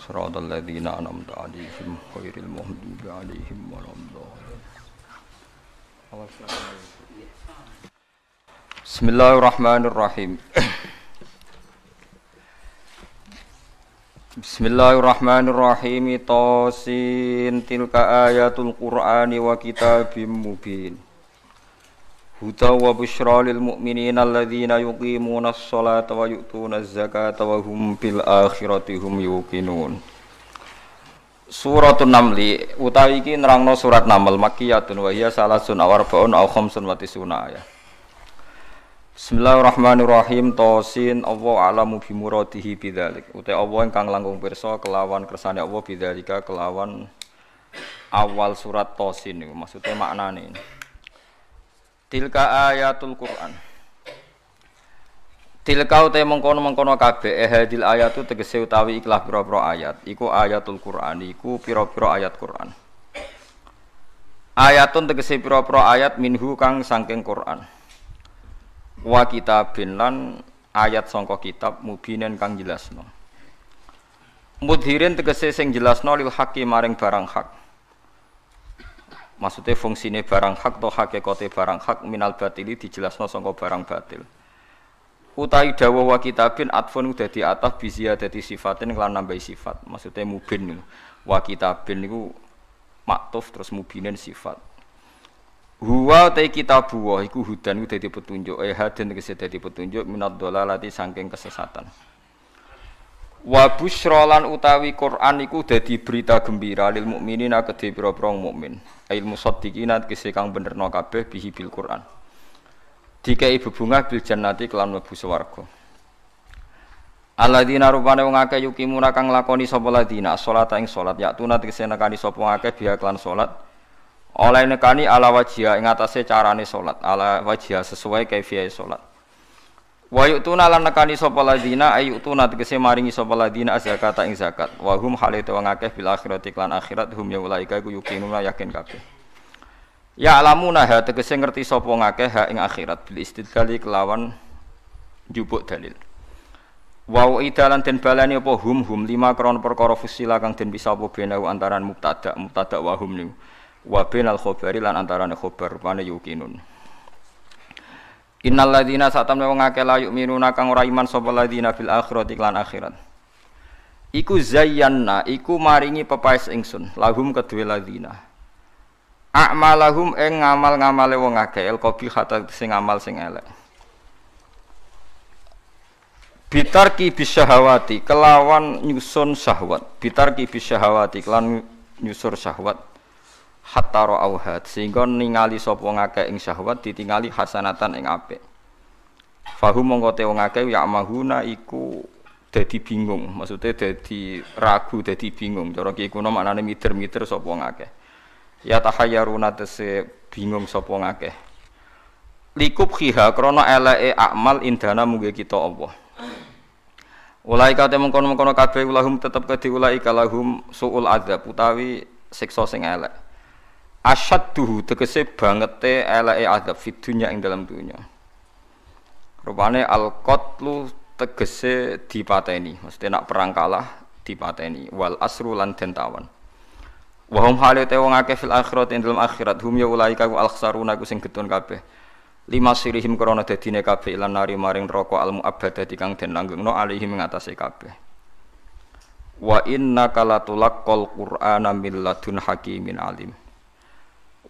Siratal ladzina an'amta 'alaihim ghairil maghdubi 'alaihim waladdallin. Bismillahirrahmanirrahim. Bismillahirrahmanirrahim. Tasin tilka ayatul Qur'ani wa kitabim mubin. Huda wa busyra lil mu'minina alladzina yuqimunas sholata wa yu'tunaz zakata wa hum bil akhirati hum yuqinun. Suratun Namli utawi iki nerangno surat Naml makkiyatun wa hiya salasun awarbaun aw khamsun wa tisuna ayat. Bismillahirrahmanirrahim. Tasin Allah alamu bimuradihi bidzalik. Uta Allah ingkang langkung pirsa kelawan kersane Allah bidzalika kelawan awal surat Tasin niku maksude maknane. Tilka ayatul Qur'an. Tilka uta mengkono-mengkono kabeh hadil ayatu tegese utawi ikhlas pira-pira ayat. Iku ayatul Qur'an iku pira-pira ayat Qur'an. Ayatun tegese pira-pira ayat minhu kang saking Qur'an. Wa kitabin lan ayat sangka kitab mubinen kang jelasno. Mudhirin tegese sing jelasno lil haqqi maring barang hak. Maksudnya fungsine barang hak atau hakikate barang hak minal batili dijelasno sangka barang batil. Utai dawuh wa kitabin atfun dadi ataf bizia dadi sifatin lan nambahi sifat. Maksudnya mubin niku. Wa kitabin niku maktuf terus mubinen sifat. Huwa ta kitabu wa iku hudan iku dadi petunjuk haden tegese dadi petunjuk minad dhalalati saking kesesatan. Wa busyra lan utawi Quran iku dadi berita gembira lil mukminina kedhe pira-pira mukmin. Ail musaddiqina tegese kang benerno kabeh bihi bil Quran. Dikai bebungah bil jannati kelan mlebu swarga. Alladzina rupane wong akeh yukimuna kang lakoni sapa ladina salata ing salat yaktuna tegese nekani sapa akeh biha kelan salat. Oleh nekani ala wajia ing atase carane salat, ala wajia sesuai kaifiyah salat. Wa yu'tuna lan nekani sapa ladina ayutuna tegese maringi sapa ladina zakata ing zakat. Wa hum halite wong akeh bil akhirati lan akhirat hum ya ulaika iku yuqinuna yakin kabeh. Ya alamuna ha tegese ngerti sapa ngakeh ha ing akhirat bil istidlali kelawan njupuk dalil. Wa idalan den balani apa hum lima kron perkara fusila kang den bisa apa benau antaran mubtada wa hum niku. Wa bainal khabari lan antarane khabar rupane yuqinun. Innal ladzina satamne wong akeh la yu'minuna kang ora iman sapa ladzina fil akhirati lan akhirat. Iku zayyanna iku maringi pepaes ingsun lahum kedue ladzina. A'malahum ing ngamal-ngamale wong akeh el qabihata sing amal sing elek. Bitarki bisyahawati kelawan nyusun syahwat. Bitarki bisyahawati kelan nyusur syahwat. Hatta ra'auhat sehingga ningali sapa ngakeh ing syahwat ditingali hasanatan ing apik. Fahum mongko te wong akeh ya mahuna iku dadi bingung, maksudnya dadi ragu, dadi bingung. Cara ki kuno maknane mider-mider sapa ngakeh. Ya tahayyaruna tese bingung sapa ngakeh. Likub khiha krana eleke amal indana mungge kita Allah. Ulaika te mengkono-mengkono kabeh ulahum tetep kedhi ulaika lahum suul azab utawi siksa sing elek. Asyadduhu tegese bangete eleke azab fid dunya ing dalam dunya. Rupane al-qatlu tegese dipateni, mesti nak perang kalah dipateni wal asru lan den tawan. Wa hum halate wong akeh fil akhirat ing dalam akhirat hum ya ulaika al khsaruna ku sing getun kabeh. Lima sirihim krana dadine kabeh lan nari maring neraka al mu'abbadah kang den langgengno alihim ngatasé kabeh. Wa innaka latulaqqal qur'ana min ladun hakimin alim.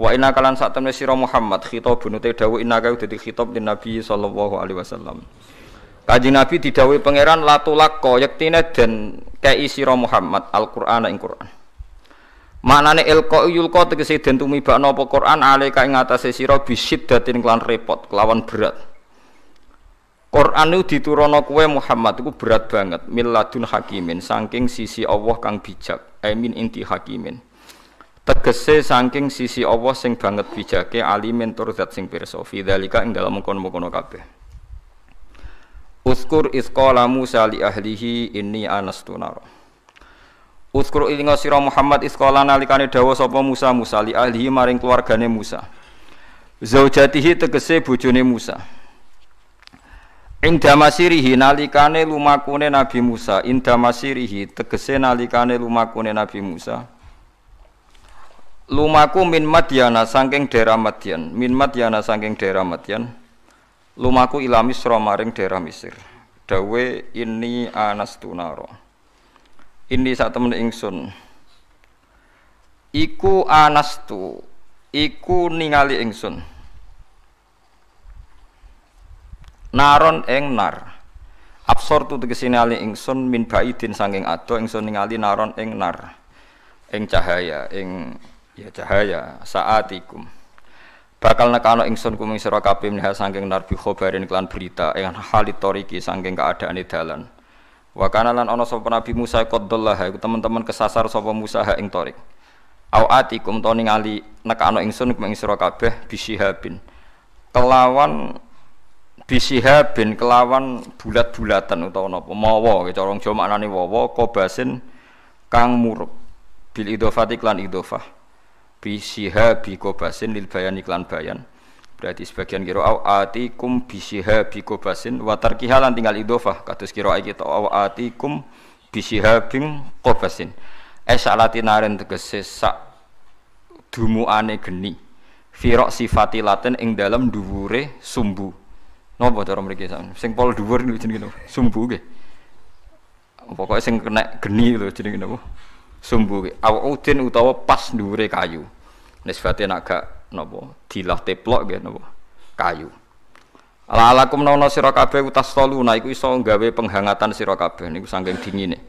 Wa inna kalan sak temne sira Muhammad khitabun te dawuh innaka dadi khitab din Nabi sallallahu alaihi wasallam. Kanjeng Nabi didhawuhi pangeran latulaqqa yektine den kei sira Muhammad Al-Qur'an ing Qur'an. Maknane ilqa yulqa tegese den tumibakno apa Qur'an alaika ing atase sira bisiddatin kelan repot kelawan berat. Qur'an niku diturunno kowe Muhammad iku berat banget milladun hakimin saking sisi Allah kang bijak min inti hakimin. Tegese saking sisi Allah sing banget bijake alimin tur zat sing pirsa fi dzalika ing dalem kono-kono kabeh. Uzkur isqala Musa li ahlihi inni anastu nar. Uzkur ilinga sira Muhammad isqala nalikane dawuh sapa Musa li ahlihi maring keluargane Musa. Zaujatihi tegese bojone Musa. Inda masirihi nalikane lumakune Nabi Musa, inda masirihi tegese nalikane lumakune Nabi Musa. Lumaku min Madyana saking daerah Madyan, min Madyana saking daerah Madyan. Lumaku ila Misra maring daerah Mesir. Dawe ini anastunaro. Ini sak temen ingsun. Iku anastu, iku ningali ingsun. Naron ing nar. Absor tu tegese ningali ingsun min baidin saking ado ingsun ningali naron ing nar. Ing cahaya, ing ya cahaya saatikum. Bakal nekano ingsun kuming sira kabeh minha saking nar bi khobarin kelan berita ing halit toriki saking keadaane dalan. Wa kana lan ana sapa Nabi Musa qaddallah iku teman-teman kesasar sapa Musa ha ing torik. Au atikum to ningali nekano ingsun kuming sira kabeh bisihabin. Kelawan bisihabin kelawan bulat-bulatan utawa napa mawa cara Jawa maknane wawa kobasin kang murup bil idhofati klan idhofah bisihabi kobasin lil bayan iklan bayan berarti sebagian kira au atikum bisihabi kobasin wa tarkiha lan tinggal idhofah kados kira iki to au atikum bisihabin kobasin esalatinaren tegese sak dumuane geni firok sifati laten ing dalem dhuwure sumbu. Napa cara mriki sing pol dhuwur niku jenenge napa? Sumbu nggih. Pokoke sing kena geni lho jenenge napa? Sumbu nggih. Awudin utawa pas dhuwure kayu. Nisbate nek gak napa dilah teplok nggih napa? Kayu. Alakum nauna sira kabeh utas toluna iku iso gawe penghangatan sira kabeh niku saking dingine.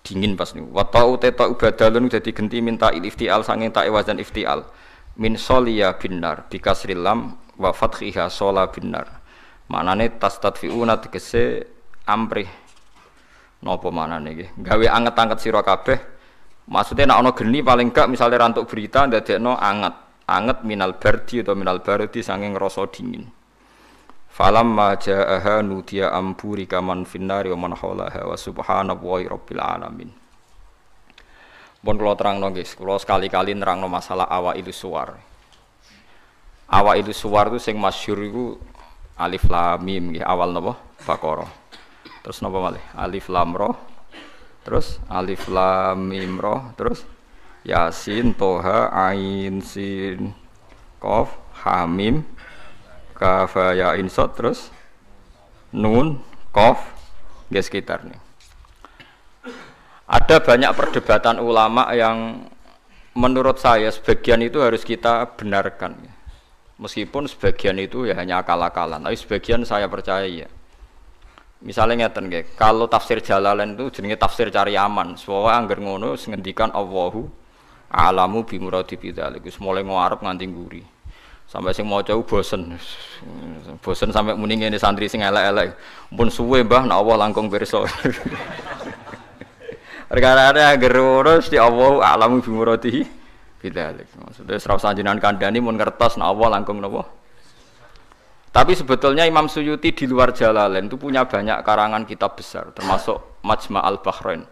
Dingin pas niku. Wa ta'u ta ubadalun dadi genti minta iftial saking ta wazan iftial. Min soliya binar bikasril lam wa fathiha sola binar. Manane tastadfiuna tegese amrih napa manane nggih gawe anget-anget sira kabeh maksude nek ana geni paling gak misale rantuk berita ndadekno anget minal bardi atau minal bardi saking rasa dingin falamma jaaha nudiya amburi kaman finnari wa man haulaha wa subhanallahi rabbil alamin. Pun kula terangno nggih kula sekali-kali nerangno masalah awailus suwar. Awailus suwar itu sing masyhur iku Alif Lam Mim nggih awal napa Baqarah. Terus napa malih? Alif Lam Ra. Terus Alif Lam Mim Ra, terus Yasin Toha Ain Sin Qaf Ha Mim Kaf Ya Ain Sad terus Nun Qaf nggih sekitar nih. Ada banyak perdebatan ulama yang menurut saya sebagian itu harus kita benarkan. Meskipun sebagian itu ya hanya akal-akalan, tapi sebagian saya percaya ya. Misalnya ngeten nggih, kalau tafsir Jalalain itu jenenge tafsir cari aman. Soale angger ngono ngendikan Allahu a'lamu bi muradi bidzalik. Wis mulai ngarep nganti nguri. Sampai sing maca bosen. Bosen sampai muni ngene santri sing elek-elek. Mumpun suwe Mbah nek Allah langkung pirsa. Perkara angger ngono mesti Allahu a'lamu bi muradi bidzalik. Maksudnya serau sanjinan kandhani mun ngertos nek Allah langkung napa. Tapi sebetulnya Imam Suyuti di luar Jalalain itu punya banyak karangan kitab besar, termasuk Majma' al-Bahrain.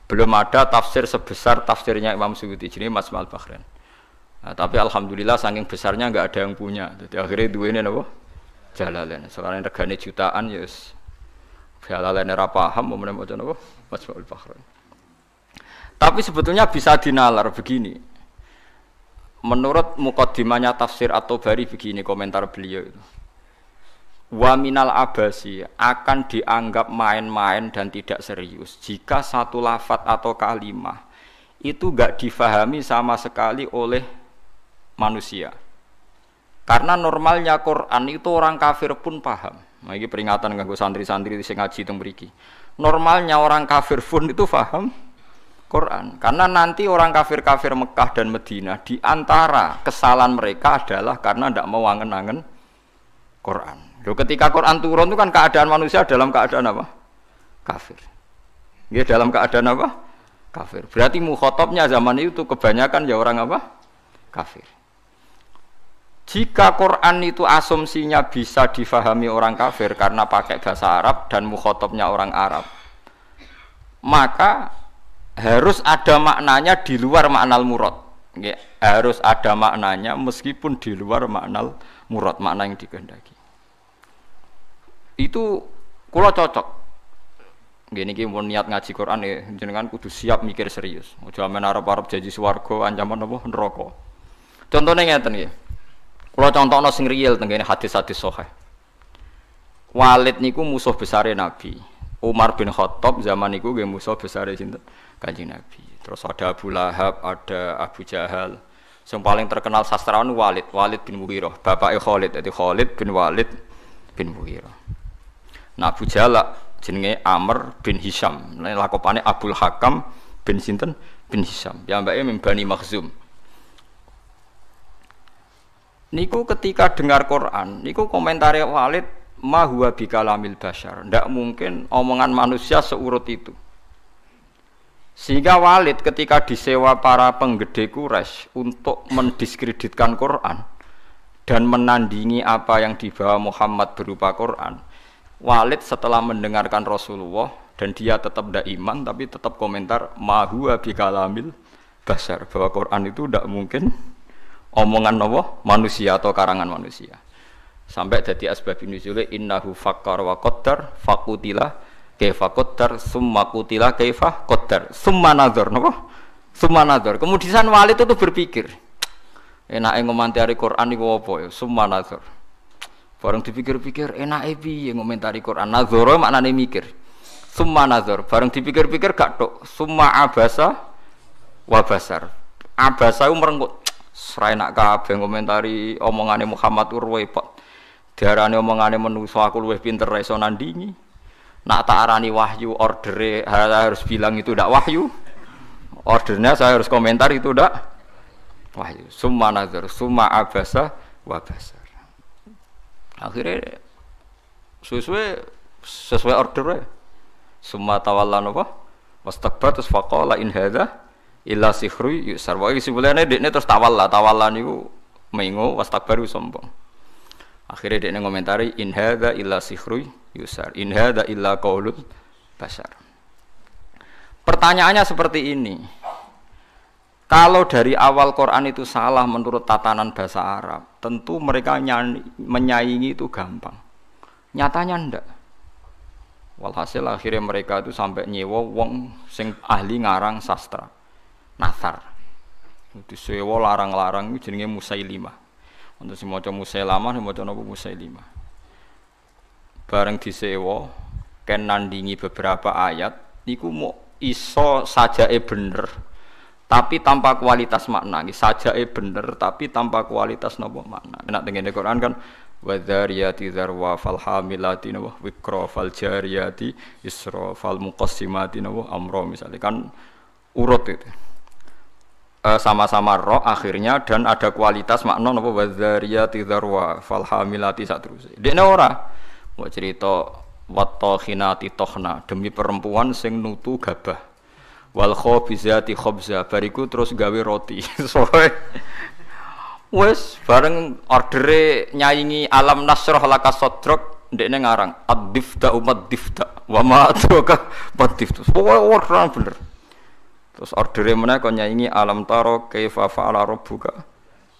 Belum ada tafsir sebesar tafsirnya Imam Suyuti, jadi Majma' al-Bahrain. Nah, tapi alhamdulillah saking besarnya enggak ada yang punya. Jadi akhirnya duwene napa? Jalalain. Sekarang regane jutaan ya wis Jalalain ora paham mau maca napa? Majma' al-Bahrain. Tapi sebetulnya bisa dinalar begini. Menurut muqaddimahnya tafsir At-Tabari begini komentar beliau itu. Wa minal abasi akan dianggap main-main dan tidak serius jika satu lafadz atau kalimah itu enggak difahami sama sekali oleh manusia. Karena normalnya Quran itu orang kafir pun paham. Nah, ini peringatan kanggo santri-santri sing ngaji teng mriki. Normalnya orang kafir pun itu paham Quran. Karena nanti orang kafir-kafir Mekah dan Madinah di antara kesalahan mereka adalah karena tidak mau angen-angen Quran. Loh, ketika Quran turun itu kan keadaan manusia dalam keadaan apa? Kafir. Ya dalam keadaan apa? Kafir. Berarti mukhatabnya zaman itu kebanyakan ya orang apa? Kafir. Jika Quran itu asumsinya bisa difahami orang kafir karena pakai bahasa Arab dan mukhatabnya orang Arab, maka harus ada maknanya di luar maknal murad. Ya, harus ada maknanya meskipun di luar maknal murad, makna yang dikehendaki. Itu Kula cocok. Nggih niki mun niat ngaji Quran ya jenengan kudu siap mikir serius. Aja men arep-arep janji swarga ancaman apa neraka. Contone ngeten nggih. Kula contohno sing real teng kene hadis-hadis sahih. Walid niku musuh besare Nabi. Umar bin Khattab zaman niku nggih musuh besare sinten? Kanjeng Nabi. Terus ada Abu Lahab, ada Abu Jahal. Yang paling terkenal sastrawan Walid bin Mughirah, bapake Khalid, jadi Khalid bin Walid bin Mughirah. Nah Abu Jahal jenenge Amr bin Hisham, lakopane Abdul Hakam bin sinten bin Hisham. Piyambake min Bani Makhzum. Niku ketika dengar Quran, niku komentare Walid ma huwa bikalamil basyar. Ndak mungkin omongan manusia seurut itu. Sehingga Walid ketika disewa para penggede Quraisy untuk mendiskreditkan Quran dan menandingi apa yang dibawa Muhammad berupa Quran, Walid setelah mendengarkan Rasulullah dan dia tetap tidak iman tapi tetap komentar ma huwa bikalamil basyar, bahwa Quran itu tidak mungkin omongan manusia atau karangan manusia. Sampai jadi asbabun nuzul innahu fakkar wa qaddar faqutila kaifa qaddar summa qutila kaifa qaddar summa nazar napa summa nazar. Kemudian Walid itu berpikir enake ngomentari Quran niku apa ya summa nazar. Bareng dipikir-pikir enake piye ngomentari Quran nazara maknane mikir summa nazar. Bareng dipikir-pikir gak tok summa abasa wa basar. Abasa ku merengkut sra enak kabeh ngomentari omongane Muhammad urwepot. Diarani omongane menungso aku luwih pinter iso nandingi. Nak tak arani wahyu, ordernya harus bilang itu tidak wahyu. Ordernya saya harus komentar itu tidak wahyu. Summa nazar, summa abasa wa basar. Akhirnya sesuai ordernya. Summa tawalla napa? Wastakbar terus faqala in hadza illa sihru yusar. Wae simbolane dekne terus tawalla niku mengo wastakbar sombong. Akhirnya dekne komentari in hadza illa sihru yusar in hadza illa qaulul basar. Pertanyaannya seperti ini. Kalau dari awal Quran itu salah menurut tatanan bahasa Arab, tentu mereka menyaingi itu gampang. Nyatanya ndak. Walhasil akhirnya mereka itu sampai nyewa wong sing ahli ngarang sastra. Nathar. Disewa larang-larang itu jenenge Musailimah. Untuk sing maca Musailamah, maca napa Musailimah. Bareng disewa ken nandingi beberapa ayat niku mau iso sajae bener tapi tanpa kualitas makna. Sajae bener tapi tanpa kualitas napa makna. Nek tengene Quran kan wadzariyati dzarwa fal hamilati wa wikra fal jariyati isra fal muqassimati wa amra misalnya kan urut itu. Sama-sama roh akhirnya dan ada kualitas makna napa wadzariyati dzarwa fal hamilati sak terus. Dekne ora mau cerita wattokhinati tokhna demi perempuan sing nutu gabah wal khobizati khobza bariku terus gawe roti. Soe wes bareng ordere nyaingi alam nasroh laka sodrok ndekne ngarang ad-difta umat difta wa ma adraka badifta. Pokoke ora bener. Terus ordere meneh kon nyaingi alam taro kaifa fa'ala rabbuka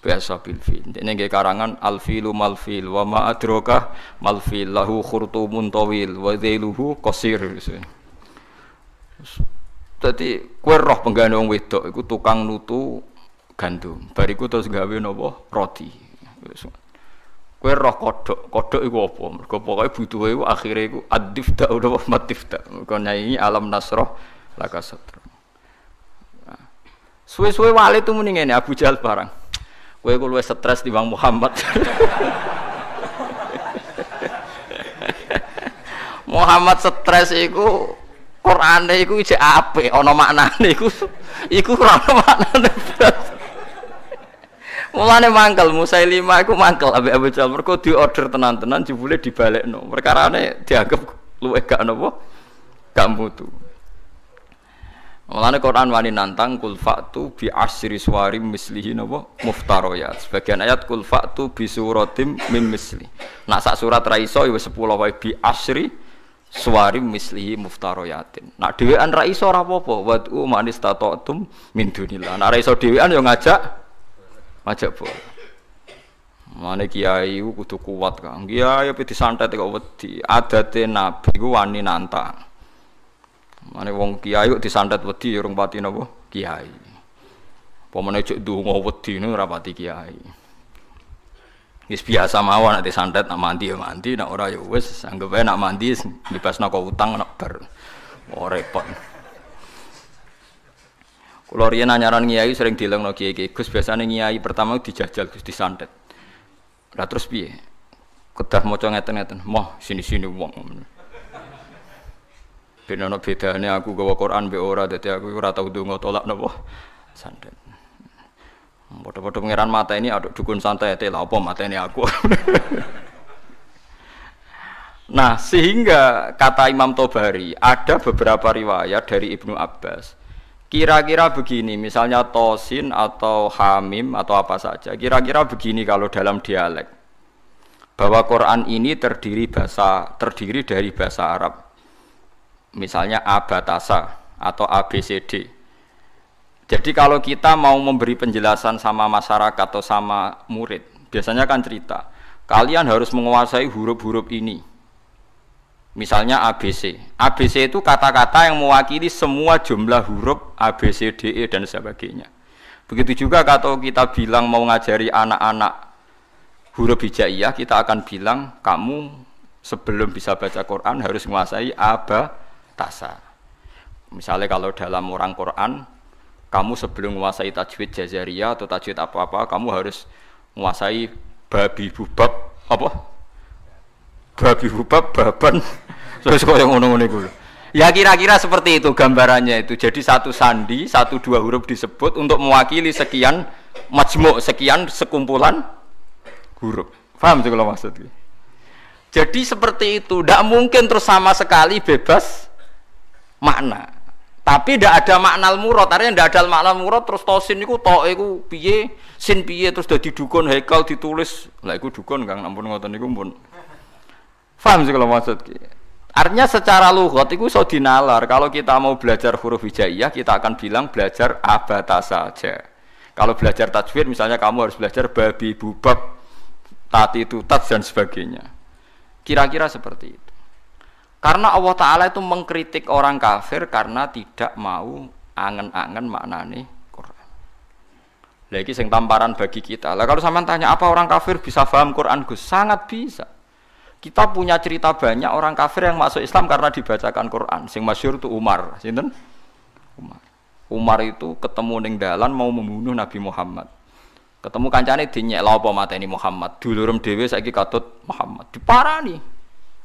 biasa bil fil. Dene nggih karangan al filu mal fil wa ma adraka mal fil lahu khurtumun tawil wa dhailuhu qasir. Dadi kowe roh penggane wong wedok iku tukang nutu gandum. Bariku terus gawe napa roti. Kowe roh kodhok iku apa? Mergo pokoke butuhe iku akhire iku ad-difta utawa matifta. Mergo nyanyi alam nasroh laka sadra. Suwe-suwe wali tu muni ngene Abu Jahal barang. Kowe ku luwih stres timbang Muhammad. Muhammad stres iku Qur'ane iku isih apik ana maknane iku ora ana maknane. Mulane mangkel Musailimah iku mangkel ambek Abu Jahal mergo diorder tenan-tenan jebule dibalekno. Perkarane dianggap luwih gak napa? Gak mutu. Mulane Quran wani nantang kul fa'tu bi asyri suwarim mislihi napa muftariyat. Sebagian ayat kul fa'tu bi suratim mim misli. Nak sak surat ra iso ya wis 10 wae bi asyri suwarim mislihi muftariyatin. Nak dhewean ra iso ora apa-apa. Wad'u man istata'tum min dunillah. Nak ra iso dhewean ya ngajak boleh. Mane kiai ku kudu kuat Kang. Kiai pe disantet kok wedi. Adate nabi ku wani nantang. Mane wong kiai kok disantet wedi ya urung pati napa? Kiai. Apa meneh cek ndonga wedi niku ora pati kiai. Wis biasa mawon nek disantet nak mandi ya mandi, nek ora ya wis anggap ae nak mandi dibasno kok utang nek bar. Oh repot. Kula riyen anyaran kiai sering dilengno kiai-kiai Gus biasane kiai pertama dijajal Gus disantet. Lah terus piye? Kedah maca ngeten-ngeten, "Moh, sini-sini wong." Ben ana bedane aku gawa Quran mbek ora, dadi aku ora tau ndonga tolak napa santet. Padha-padha pangeran mateni aduk dukun santet lah apa mateni aku. Nah, sehingga kata Imam Tobari ada beberapa riwayat dari Ibnu Abbas. Kira-kira begini, misalnya tosin atau hamim atau apa saja. Kira-kira begini kalau dalam dialek. Bahwa Quran ini terdiri dari bahasa Arab. Misalnya abatasa atau ABCD. Jadi kalau kita mau memberi penjelasan sama masyarakat atau sama murid, biasanya kan cerita, kalian harus menguasai huruf-huruf ini. Misalnya ABC. ABC itu kata-kata yang mewakili semua jumlah huruf A, B, C, D, E, dan sebagainya. Begitu juga kalau kita bilang mau ngajari anak-anak huruf hijaiyah, kita akan bilang, kamu sebelum bisa baca Quran harus menguasai abatasa. Misalnya kalau dalam orang Quran, kamu sebelum menguasai tajwid jazariyah atau tajwid apa-apa, kamu harus menguasai babi bubab apa? Babi bubab baban. Terus kok yang ngono-ngono iku. Ya kira-kira seperti itu gambarannya itu. Jadi satu sandi, satu dua huruf disebut untuk mewakili sekian majmuk, sekian sekumpulan huruf. Paham sih kalau maksudnya? Jadi seperti itu, tidak mungkin terus sama sekali bebas makna. Tapi tidak ada makna al-murad, artinya tidak ada makna al-murad terus tosin niku tok iku piye, sin piye terus dadi dukun haikal ditulis. Lah iku dukun Kang, ampun ngoten niku pun. Paham sih kalau maksud ki. Artinya secara lughat iku iso dinalar. Kalau kita mau belajar huruf hijaiyah, kita akan bilang belajar abatasa saja. Kalau belajar tajwid misalnya kamu harus belajar babi bubab, tati tutat dan sebagainya. Kira-kira seperti itu. Karena Allah Ta'ala itu mengkritik orang kafir karena tidak mau angen-angen maknane Quran. Lagi sing tamparan bagi kita. Lah kalau sampean tanya apa orang kafir bisa paham Quran Gus? Sangat bisa. Kita punya cerita banyak orang kafir yang masuk Islam karena dibacakan Quran. Sing masyhur itu Umar, sinten? Umar. Umar itu ketemu ning dalan mau membunuh Nabi Muhammad. Ketemu kancane dinyek lha apa mateni Muhammad. Dulurem dhewe saiki katut Muhammad. Diparani.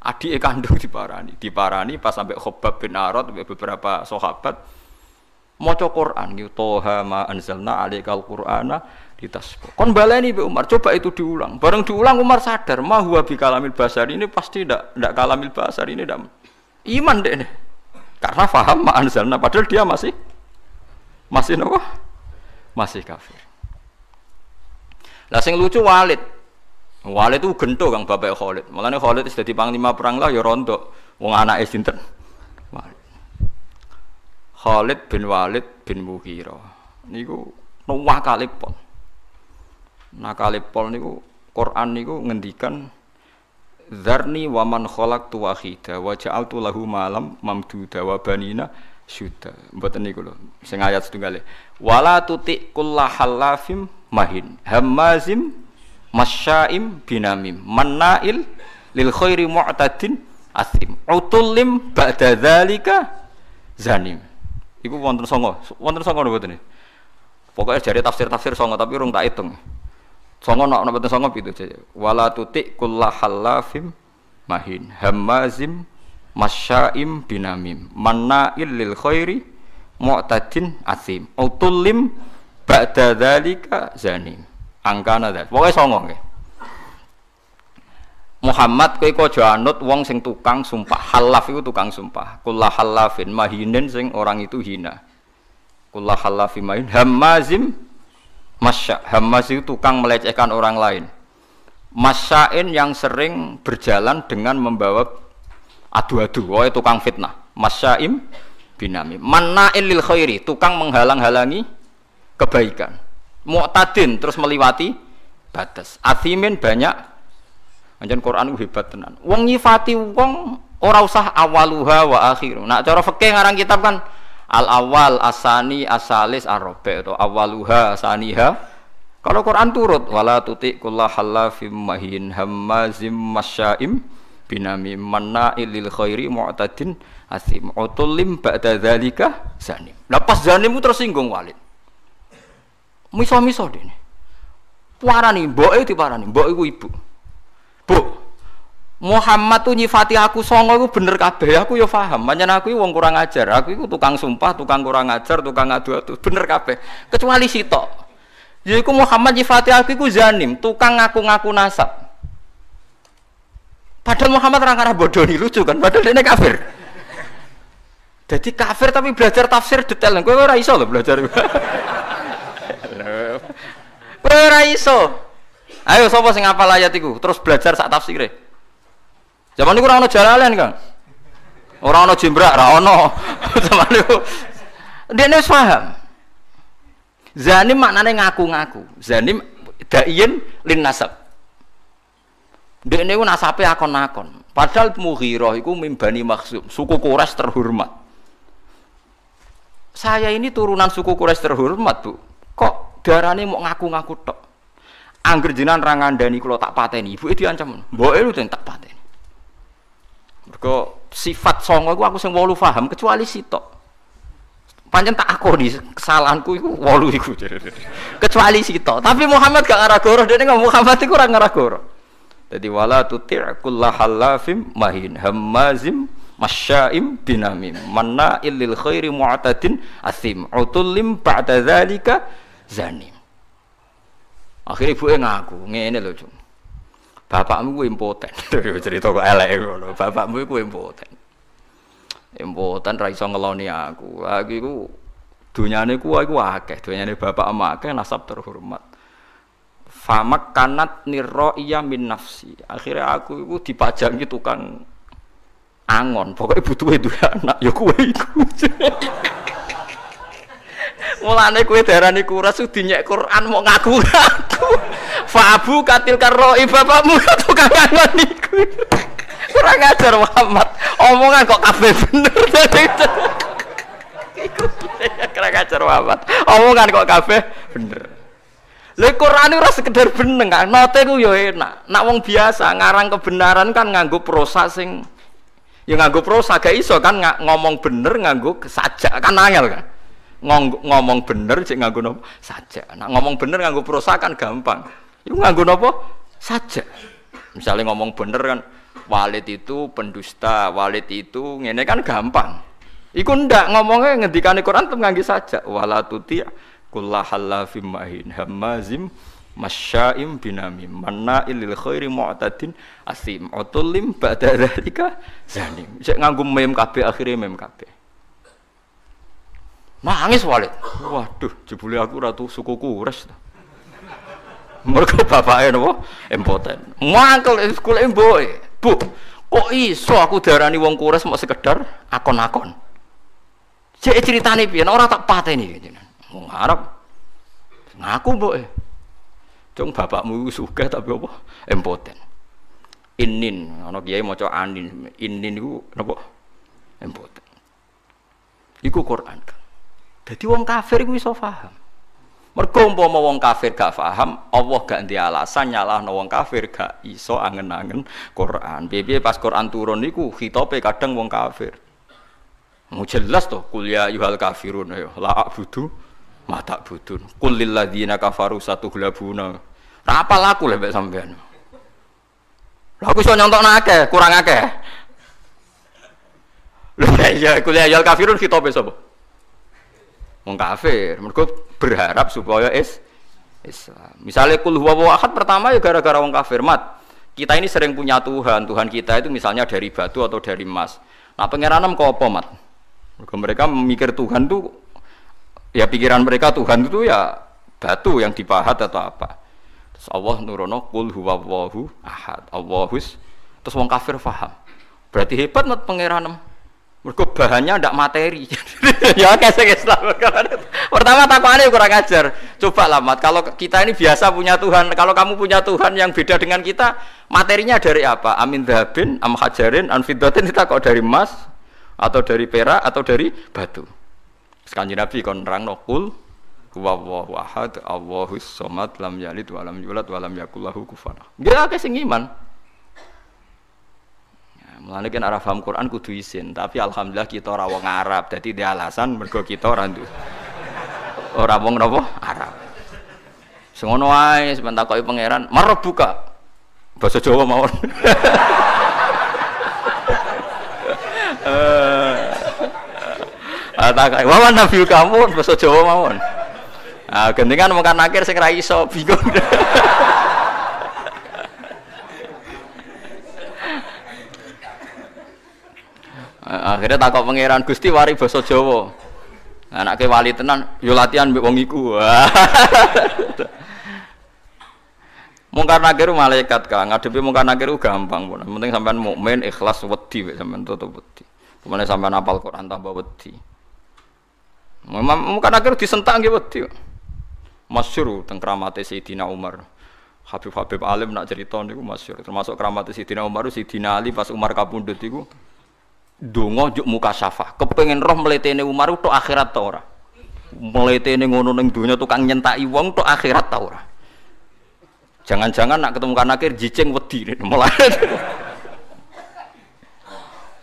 Adik kandung diparani pas sampai Khobab bin Arad beberapa sahabat maca Quran gitu toha ma anzalna alaikal qur'ana ditasbih. Kon baleni Mbak Umar, coba itu diulang. Bareng diulang Umar sadar, ma huwa bi kalamil basar ini pasti ndak kalamil basar ini ndak iman deh. Karena paham ma anzalna padahal dia masih apa? Masih kafir. Lah sing lucu Walid itu gento Kang bapak Khalid. Mulane Khalid wis dadi panglima perang lah ya rontok. Wong anake sinten? Khalid bin Walid bin Mughirah. Niku nakalipol. Nakalipol niku Quran niku ngendikan Dzarni wa man khalaqtu wahida wa ja'altu lahu malam mamduda wa banina syuda. Mboten niku lho. Sing ayat setunggale. Wala tuti kullahallafim mahin hamazim masyaim binamim mannail lil khairi mu'tadin asim utullim ba'da dzalika zanim. Iku wonten songo mboten. Pokoke jare tafsir-tafsir songo tapi urung tak hitung. Songo nek mboten songo pitu aja. Wala tuti kullahallafim mahin hamazim masyaim binamim mannail lil khairi mu'tadin asim utullim ba'da dzalika zanim. Angkana dah. Pokoknya songong ke. Muhammad kowe aja anut wong sing tukang sumpah. Halaf itu tukang sumpah. Kullah halafin mahinin sing orang itu hina. Kullah halafin mahin hamazim masya. Hamaz itu tukang melecehkan orang lain. Masyain yang sering berjalan dengan membawa adu-adu. Pokoknya tukang fitnah. Masyaim binami. Manna'il lil khairi, tukang menghalang-halangi kebaikan. Mu'tadin terus meliwati batas. Athimin banyak. Anjen Quran ku hebat tenan. Wong nyifati wong ora usah awaluha wa akhiru. Nak cara fikih ngarang kitab kan al awal, asani, asalis, arabi atau awaluha, asaniha. Kalau Quran turut wala tuti kullahallafim mahin hammazim masyaim binami manna'il lil khairi mu'tadin asim utulim ba'da dzalika zanim. Lah pas zanim ku tersinggung Walid. Miso-miso dene. Parani mboke diparani, mbok iku ibu. Bu, Muhammad tuh nyifati aku songo iku bener kabeh, aku ya paham. Pancen aku wong kurang ajar, aku iku tukang sumpah, tukang kurang ajar, tukang adu-adu, bener kabeh. Kecuali sitok. Yaiku Muhammad nyifati aku iku zanim, tukang ngaku-ngaku nasab. Padahal Muhammad orang arah bodoh nih, lucu kan, padahal dia kafir. Jadi kafir tapi belajar tafsir detail. Kowe ora iso lho belajar. Ora iso. Ayo sapa sing hafal ayat iku terus belajar sak tafsire. Zaman niku ora ono Jalalain, Kang. Ora ono Jimbrak, ora ono. Zaman niku dene wis paham. Zanim maknane ngaku-ngaku. Zanim daiin lin nasab. Dene ku nasabe akon-akon. Padahal Mughirah iku mimbani Makhzum, suku Quraisy terhormat. Saya ini turunan suku Quraisy terhormat, Bu. Kok darane mau ngaku-ngaku tok? Angger jenengan ra ngandani kula tak pateni, ibuke diancam. Mboke lu tak pateni. Mergo sifat songo iku aku sing 8 paham kecuali sitok. Pancen tak akoni kesalahanku iku 8 iku. Kecuali sitok. Tapi Muhammad gak ngarah goro, dene Muhammad iku ora ngarah goro. Dadi wala tuti' kullahallafim mahin hammazim masyaim binamim manna'il lil khairi mu'tadin asim utullim ba'da dzalika zanim. Akhirnya ibuke ngaku, ngene lho, Cung. Bapakmu ku impoten. Cerita kok elek ngono. Bapakmu ku impoten. Impoten ra iso ngeloni aku. Aku iku dunyane ku akeh, dunyane bapak ama akeh nasab terhormat. Famak kanat nirro'iyah min nafsi. Akhirnya aku iku dipajangi tukang angon. Pokoknya butuh itu anak, ya kowe iku. Mulane kowe darani kuras dinyek Quran mau ngaku-ngaku. Fa'abu katil karroi bapakmu tukang angon iku. Kurang ajar Muhammad. Omongan kok kabeh bener. Iku kurang ajar Muhammad. Omongan kok kabeh bener. Lha Quran ora sekedar bener kan. Note ku ya enak. Nak wong biasa ngarang kebenaran kan nganggo prosa sing ya nganggo prosa gak iso kan ngomong bener nganggo sajak kan angel kan. Ngomong bener cek nganggo napa saja. Nek ngomong bener nganggo prosa kan gampang. Iku nganggo napa saja. Misalnya ngomong bener kan Walid itu pendusta, Walid itu ngene kan gampang. Iku ndak ngomongnya ngendikane Quran tem nganggo saja. Wala tuti' kullahallafim mahin hammazim masyaim binamim manna'il lil khairi mu'tadin asim utulim ba'da dzalika zanim. Cek nganggo mem kabeh akhire mem kabeh. Nangis Walid. Waduh, jebule aku ratu suku Quraisy to. Mergo bapake napa? Impoten. Mangkel sekolah mboke. Bu, kok iso aku darani wong Quraisy mau sekedar akon-akon. Cek ceritane piye? Ora tak pateni jenengan. Wong Arab ngaku mboke. Cung bapakmu sugih tapi apa? Impoten. Inin, ana kiai maca anin. Inin iku napa? Impoten. Iku Quran. Jadi wong kafir iku iso paham. Mergo umpama wong kafir gak paham, Allah gak ndek alasan nyalahno wong kafir gak iso angen-angen Quran. Piye pas Quran turun niku khitabe kadang wong kafir. Mau jelas to kuliah yuhal kafirun ya la a'budu ma ta'budun. Qul lil ladzina kafaru satughlabuna. Ra apal aku lek sampean. Lah aku iso nyontokno akeh, kurang akeh. Lha iya kuliah yuhal kafirun khitabe sapa? Wong kafir, mereka berharap supaya Islam. Misalnya kul huwa ahad pertama ya gara-gara wong kafir. Mat, kita ini sering punya Tuhan. Tuhan kita itu misalnya dari batu atau dari emas. Nah, pengiranan kok apa, Mat? Mereka memikir Tuhan itu ya pikiran mereka Tuhan itu ya batu yang dipahat atau apa. Terus Allah nurono kul huwa ahad. Allahus. Terus wong kafir paham. Berarti hebat Mat pengiranan. Mergo bahannya ndak materi. Ya kesek Islam. Pertama takwane kurang ajar. Coba lah Mat, kalau kita ini biasa punya Tuhan, kalau kamu punya Tuhan yang beda dengan kita, materinya dari apa? Amin dhahabin, am hajarin, an fiddatin, kita kok dari emas atau dari perak atau dari batu. Kanjeng Nabi kon nerangno qul huwallahu ahad, Allahus samad, lam yalid wa lam yulad wa lam yakul lahu kufuwan ahad. Nggih akeh sing iman. Mulane kan arah paham Quran kudu isin, tapi alhamdulillah kita ora wong Arab, dadi dia alasan mergo kita ora wong napa Arab. Sing ngono wae sampeyan takoki pangeran, "Marbuka?" Basa Jawa mawon. Takoki, "Wa man nabi kamu?" Basa Jawa mawon. Ah gendengan mungkin akhir sing ra iso bingung. Akhirnya takok pangeran Gusti wari basa Jawa. Anake wali tenan yo latihan mbek wong iku. Mungkar nakir malaikat Kang, ngadepi mungkar nakir gampang pun. Penting sampean mukmin ikhlas wedi wek sampean tutup wedi. Kemane sampean hafal Quran tambah wedi. Mungkar nakir disentak nggih wedi. Masyhur teng kramate Sayyidina Umar. Habib alim nak cerita niku masyhur. Termasuk kramate Sayyidina Umar, Sayyidina Ali pas Umar kapundhut iku donga juk mukasyafah, kepengin roh mletene Umar tok akhirat ta ora. Mletene ngono ning donya tukang nyentaki wong tok akhirat ta ora. Jangan-jangan nak ketemu kanakir jijing wedi mulai.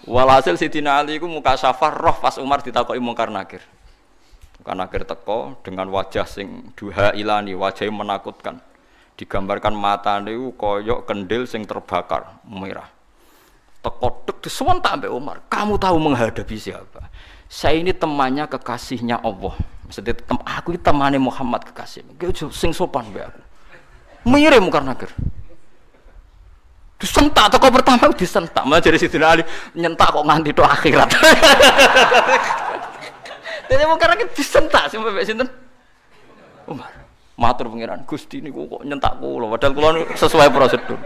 Walhasil Sidina Ali iku mukasyafah roh pas Umar ditakoki mungkar nakir. Mungkar nakir teko dengan wajah sing duha ilani, wajahnya menakutkan. Digambarkan matane iku kaya kendil sing terbakar merah. Tekodek disewentak sampai Umar. Kamu tahu menghadapi siapa? Saya ini temannya kekasihnya Allah. Maksudnya aku ini temannya Muhammad kekasih. Gak sing sopan be aku. Mirip mungkar nakir. Disentak toko pertama disentak. Malah jadi Sidina Ali nyentak kok nganti tok akhirat. Jadi mungkar nakir disentak sampai be sinten? Umar. Matur pangeran Gusti niku kok nyentak kula padahal kula sesuai prosedur.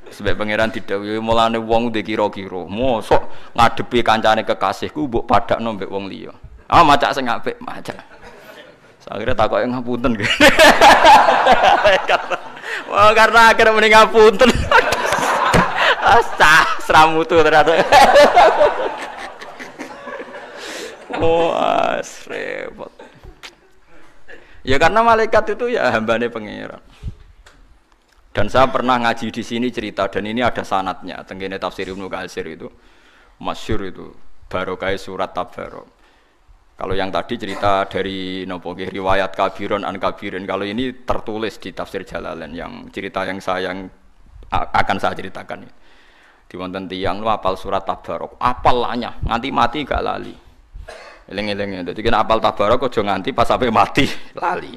Sebab pangeran didhawuhi mulane wong ndek kira-kira mosok ngadepi kancane kekasihku mbok padakno mbek wong liya. Ah macak sing apik, macak. Akhirnya takoke ngapunten. Wah karena akhirnya mending ngapunten. Asa sramutu ternyata. Oh repot. Ya karena malaikat itu ya hambane pangeran. Dan saya pernah ngaji di sini cerita dan ini ada sanadnya. Tenggene tafsir Ibnu Katsir itu masyhur itu barokah surat Tabarok. Kalau yang tadi cerita dari nopo riwayat kabiron an kabirin. Kalau ini tertulis di tafsir Jalalain yang cerita yang akan saya ceritakan ini. Di wonten tiyang lu apal surat Tabarok, apal lanya, nganti mati gak lali. Eling-eling. Dadi kena apal Tabarok aja nganti pas sampai mati lali.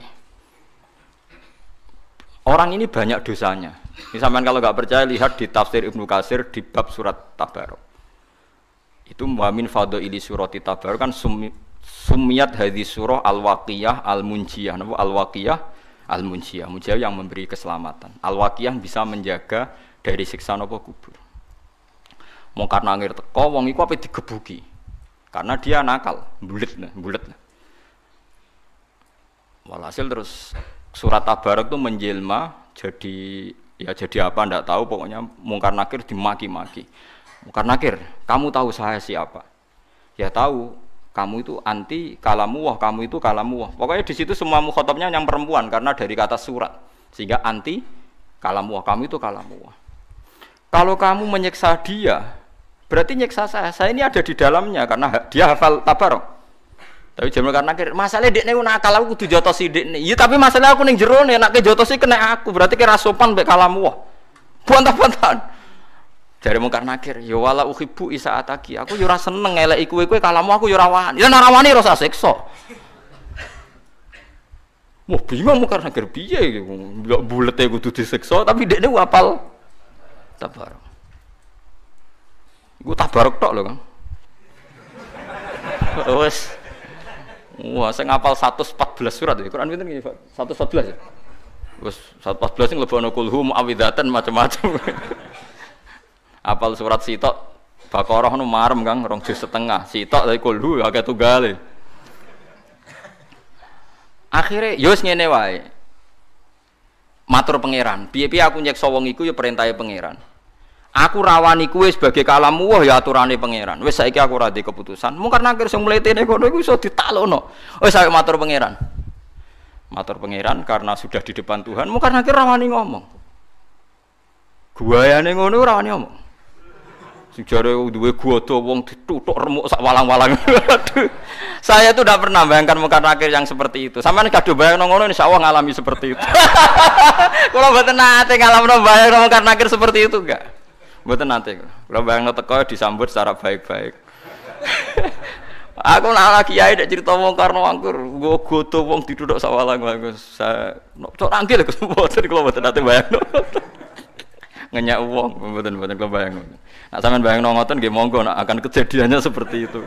Orang ini banyak dosanya. Misalkan kalau nggak percaya lihat di tafsir Ibnu Katsir di bab surat Tabarok. Itu muamin fadhaili surati Tabarok kan sumiyat hadis surah al-waqiyah al-munjiyah. Napa al-waqiyah al-munjiyah? Munjiyah yang memberi keselamatan. Al-waqiyah bisa menjaga dari siksa napa kubur. Mungkar nangir teko wong iku ape digebuki. Karena dia nakal, bulet. Walhasil terus surat Tabarok itu menjelma jadi apa ndak tahu pokoknya mungkar nakir dimaki-maki. Mungkar nakir, kamu tahu saya siapa? Ya tahu, kamu itu anti kalamuwah, kamu itu kalamuwah. Pokoknya di situ semua mukhatabnya yang perempuan karena dari kata surat. Sehingga anti kalamuwah, kamu itu kalamuwah. Kalau kamu menyiksa dia, berarti nyiksa saya. Saya ini ada di dalamnya karena dia hafal Tabarok. Tapi jaman karena masalah dekne nakal aku kudu jotosi dekne. Iya tapi masalah aku ning jero nek nek jotosi kena aku berarti kira sopan mbek kalamu. Bantah-bantahan. Jare mungkar nakir, ya wala uhibbu isaataki. Aku yo ora seneng eleki kowe kalamu aku yo ora wani. Ya ora wani ora usah siksa. Wah, bingung mungkar nakir piye iki. Mbok bulete kudu disiksa tapi dekne hafal Tabarok. Iku Tabarok tok lho, Kang. Wes. Wah, saya ngapal 114 surat ya. Quran pinten nggih, Pak? 114 ya. Wes 114 sing lebokno kulhum awidatan macam-macam. Apal surat sitok Baqarah nu marem Kang 2 juz setengah. Sitok dari kulhu akeh tunggale. Akhire yo wis ngene wae. Matur pangeran, piye-piye aku nyeksa wong iku ya perintahe pangeran. Aku rawani kuwe sebagai kalamu wah ya aturane pangeran. Wis saiki aku ora di keputusan. Mung karena akhir sing mletene kono iku iso ditalokno. Wis saiki matur pangeran. Matur pangeran karena sudah di depan Tuhan, mung karena akhir rawani ngomong. Guayane ngono ora wani ngomong. Sing jare duwe godo wong dituthuk remuk sak walang-walang. Saya tuh tidak pernah bayangkan muka nakir yang seperti itu. Sampeyan kadung bayangno ngono insyaallah ngalami seperti itu. Kalau mboten nate ngalamno bayangno muka nakir seperti itu enggak. Mboten nate. Kalau bayangno teko disambut secara baik-baik. Aku nak kiai nek cerita wong karno angkur, nggo godo wong dituthuk sak walang-walang. Saya cok ranggil mboten kula mboten nate bayangno. Ngenyak wong mboten kula bayangno. Nak sampean bayangno ngoten nggih monggo nak akan kejadiannya seperti itu.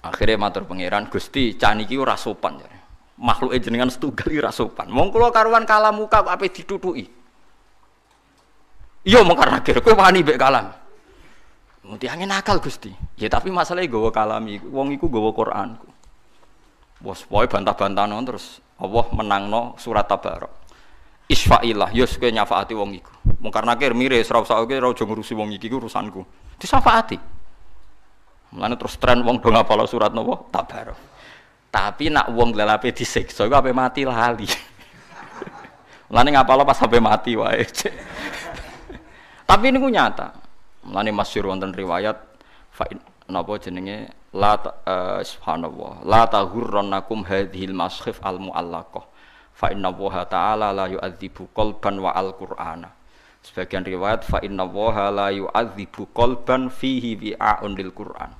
Akhirnya matur pangeran, Gusti, caniki ora sopan jare. Makhluke jenengan setunggal ora sopan. Wong kula karuan kalam muka kok ape ditutuki. Iya mung karena akhir kowe wani mbek kalam. Muti angin akal Gusti. Ya tapi masalahnya gawa kalami, wong iku gawa Qur'anku. Wes pokoke bantah-bantahno terus Allah menangno surat Tabarok. Isfa'illah, yus kowe nyafaati wong iku. Mung karena akhir mire ora usah kowe ora ngurusi wong iki urusanku. Disafaati. Mulane terus tren wong do ngapal surat napa Tabarok. Tapi nak wong lelape disiksa iku ape mati lali. Mulane ngapal pas sampai mati wae. Tapi niku nyata. Mulane masyhur wonten riwayat fa napa jenenge la subhanallah la tahurrannakum hadhil maskhif al muallaqah fa inna Allaha ta'ala la yu'adzibu qalban wa al-Qur'ana. Sebagian riwayat fa inna Allaha la yu'adzibu qalban fihi wi'a'un lil Qur'an.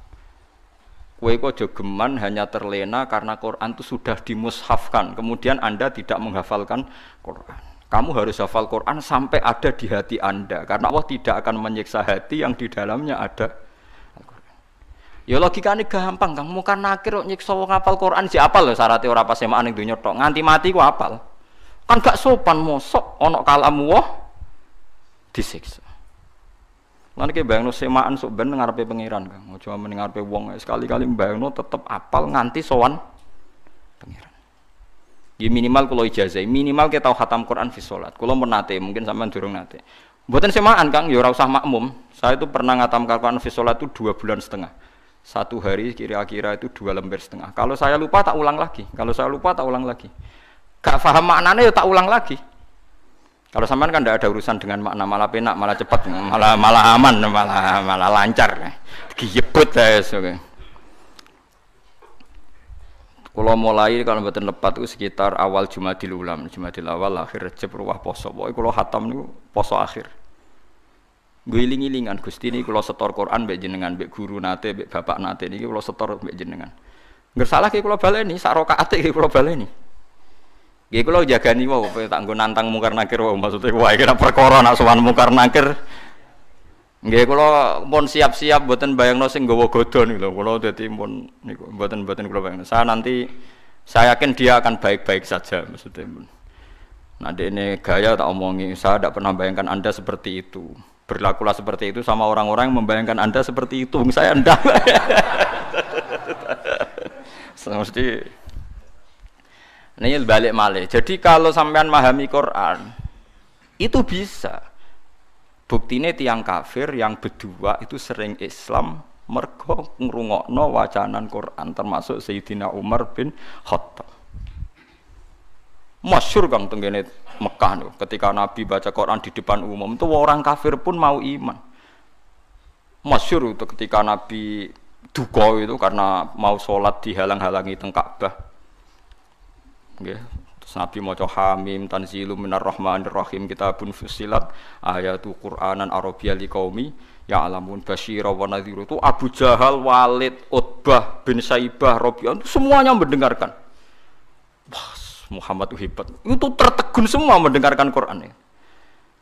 Kowe kok aja geman hanya terlena karena Quran itu sudah dimushafkan, kemudian Anda tidak menghafalkan Quran. Kamu harus hafal Quran sampai ada di hati Anda, karena Allah tidak akan menyiksa hati yang di dalamnya ada Al-Quran. Ya logikane gampang, Kang. Mukan nakir kok nyiksa wong hafal Quran si apal lho syaratnya ora pas semaan ning donya tok. Nganti mati ku apal. Kan gak sopan mosok ana kalamu wah disiksa. Lan iki bayangno semaan sok ben ngarepe pangeran, Kang. Aja men ngarepe wong sekali-kali bayangno tetep apal nganti sowan pangeran. Ya minimal kula ijazah, minimal kita tahu khatam Quran fi salat. Kula menate, mungkin sampean durung nate. Mboten semaan, Kang, ya ora usah makmum. Saya itu pernah ngatam Quran fi salat itu 2,5 bulan. Satu hari kira-kira itu 2,5 lembar. Kalau saya lupa tak ulang lagi. Kalau saya lupa tak ulang lagi. Gak paham maknanya ya tak ulang lagi. Kalau sampean kan tidak ada urusan dengan makna, malah penak, malah cepat, malah aman, malah lancar. Giyebut ya, oke. Kalau mulai kalau mboten lepat itu sekitar awal Jumadil Ulam, Jumadil awal akhir Rejab ruwah poso. Pokoke kula khatam niku poso akhir. Guling-gilingan Gusti niki kula setor Quran mbek jenengan, mbek guru nate, mbek bapak nate niki kula setor mbek jenengan. Nggih salah ki kula baleni, sak rakaate ki kula baleni. Nggih kula jagani wae tak nggo nantang mungkar nakir wae maksude wae kira perkara nak sowan mungkar nakir. Nggih kula pun siap-siap mboten bayangno sing nggawa godho niku lho. Kula dadi pun niku mboten kula bayangno. Saya yakin dia akan baik-baik saja maksudnya. Nah dene gaya tak omongi, saya tidak pernah bayangkan Anda seperti itu. Berlakulah seperti itu sama orang-orang yang membayangkan Anda seperti itu. Saya ndak. Mesti ini balik malih. Jadi kalau sampean memahami Quran itu bisa. Buktine tiang kafir yang berdua itu sering Islam mergo ngrungokno wacanan Quran termasuk Sayyidina Umar bin Khattab. Masyhur Kang tenggene Mekah lho, ketika Nabi baca Quran di depan umum itu orang kafir pun mau iman. Masyhur itu ketika Nabi duka itu karena mau sholat dihalang-halangi teng Ka'bah. Nggih, terus Nabi maca Hamim tanzilum minar rahmanir rahim kitabun fussilat ayatu Qur'anan Arabiyyan liqaumi ya'lamun basyira wa nadhira. Itu Abu Jahal, Walid, Utbah bin Saibah, Rabi'ah semuanya mendengarkan. Wah, Muhammad itu hebat. Itu tertegun semua mendengarkan Quran ini.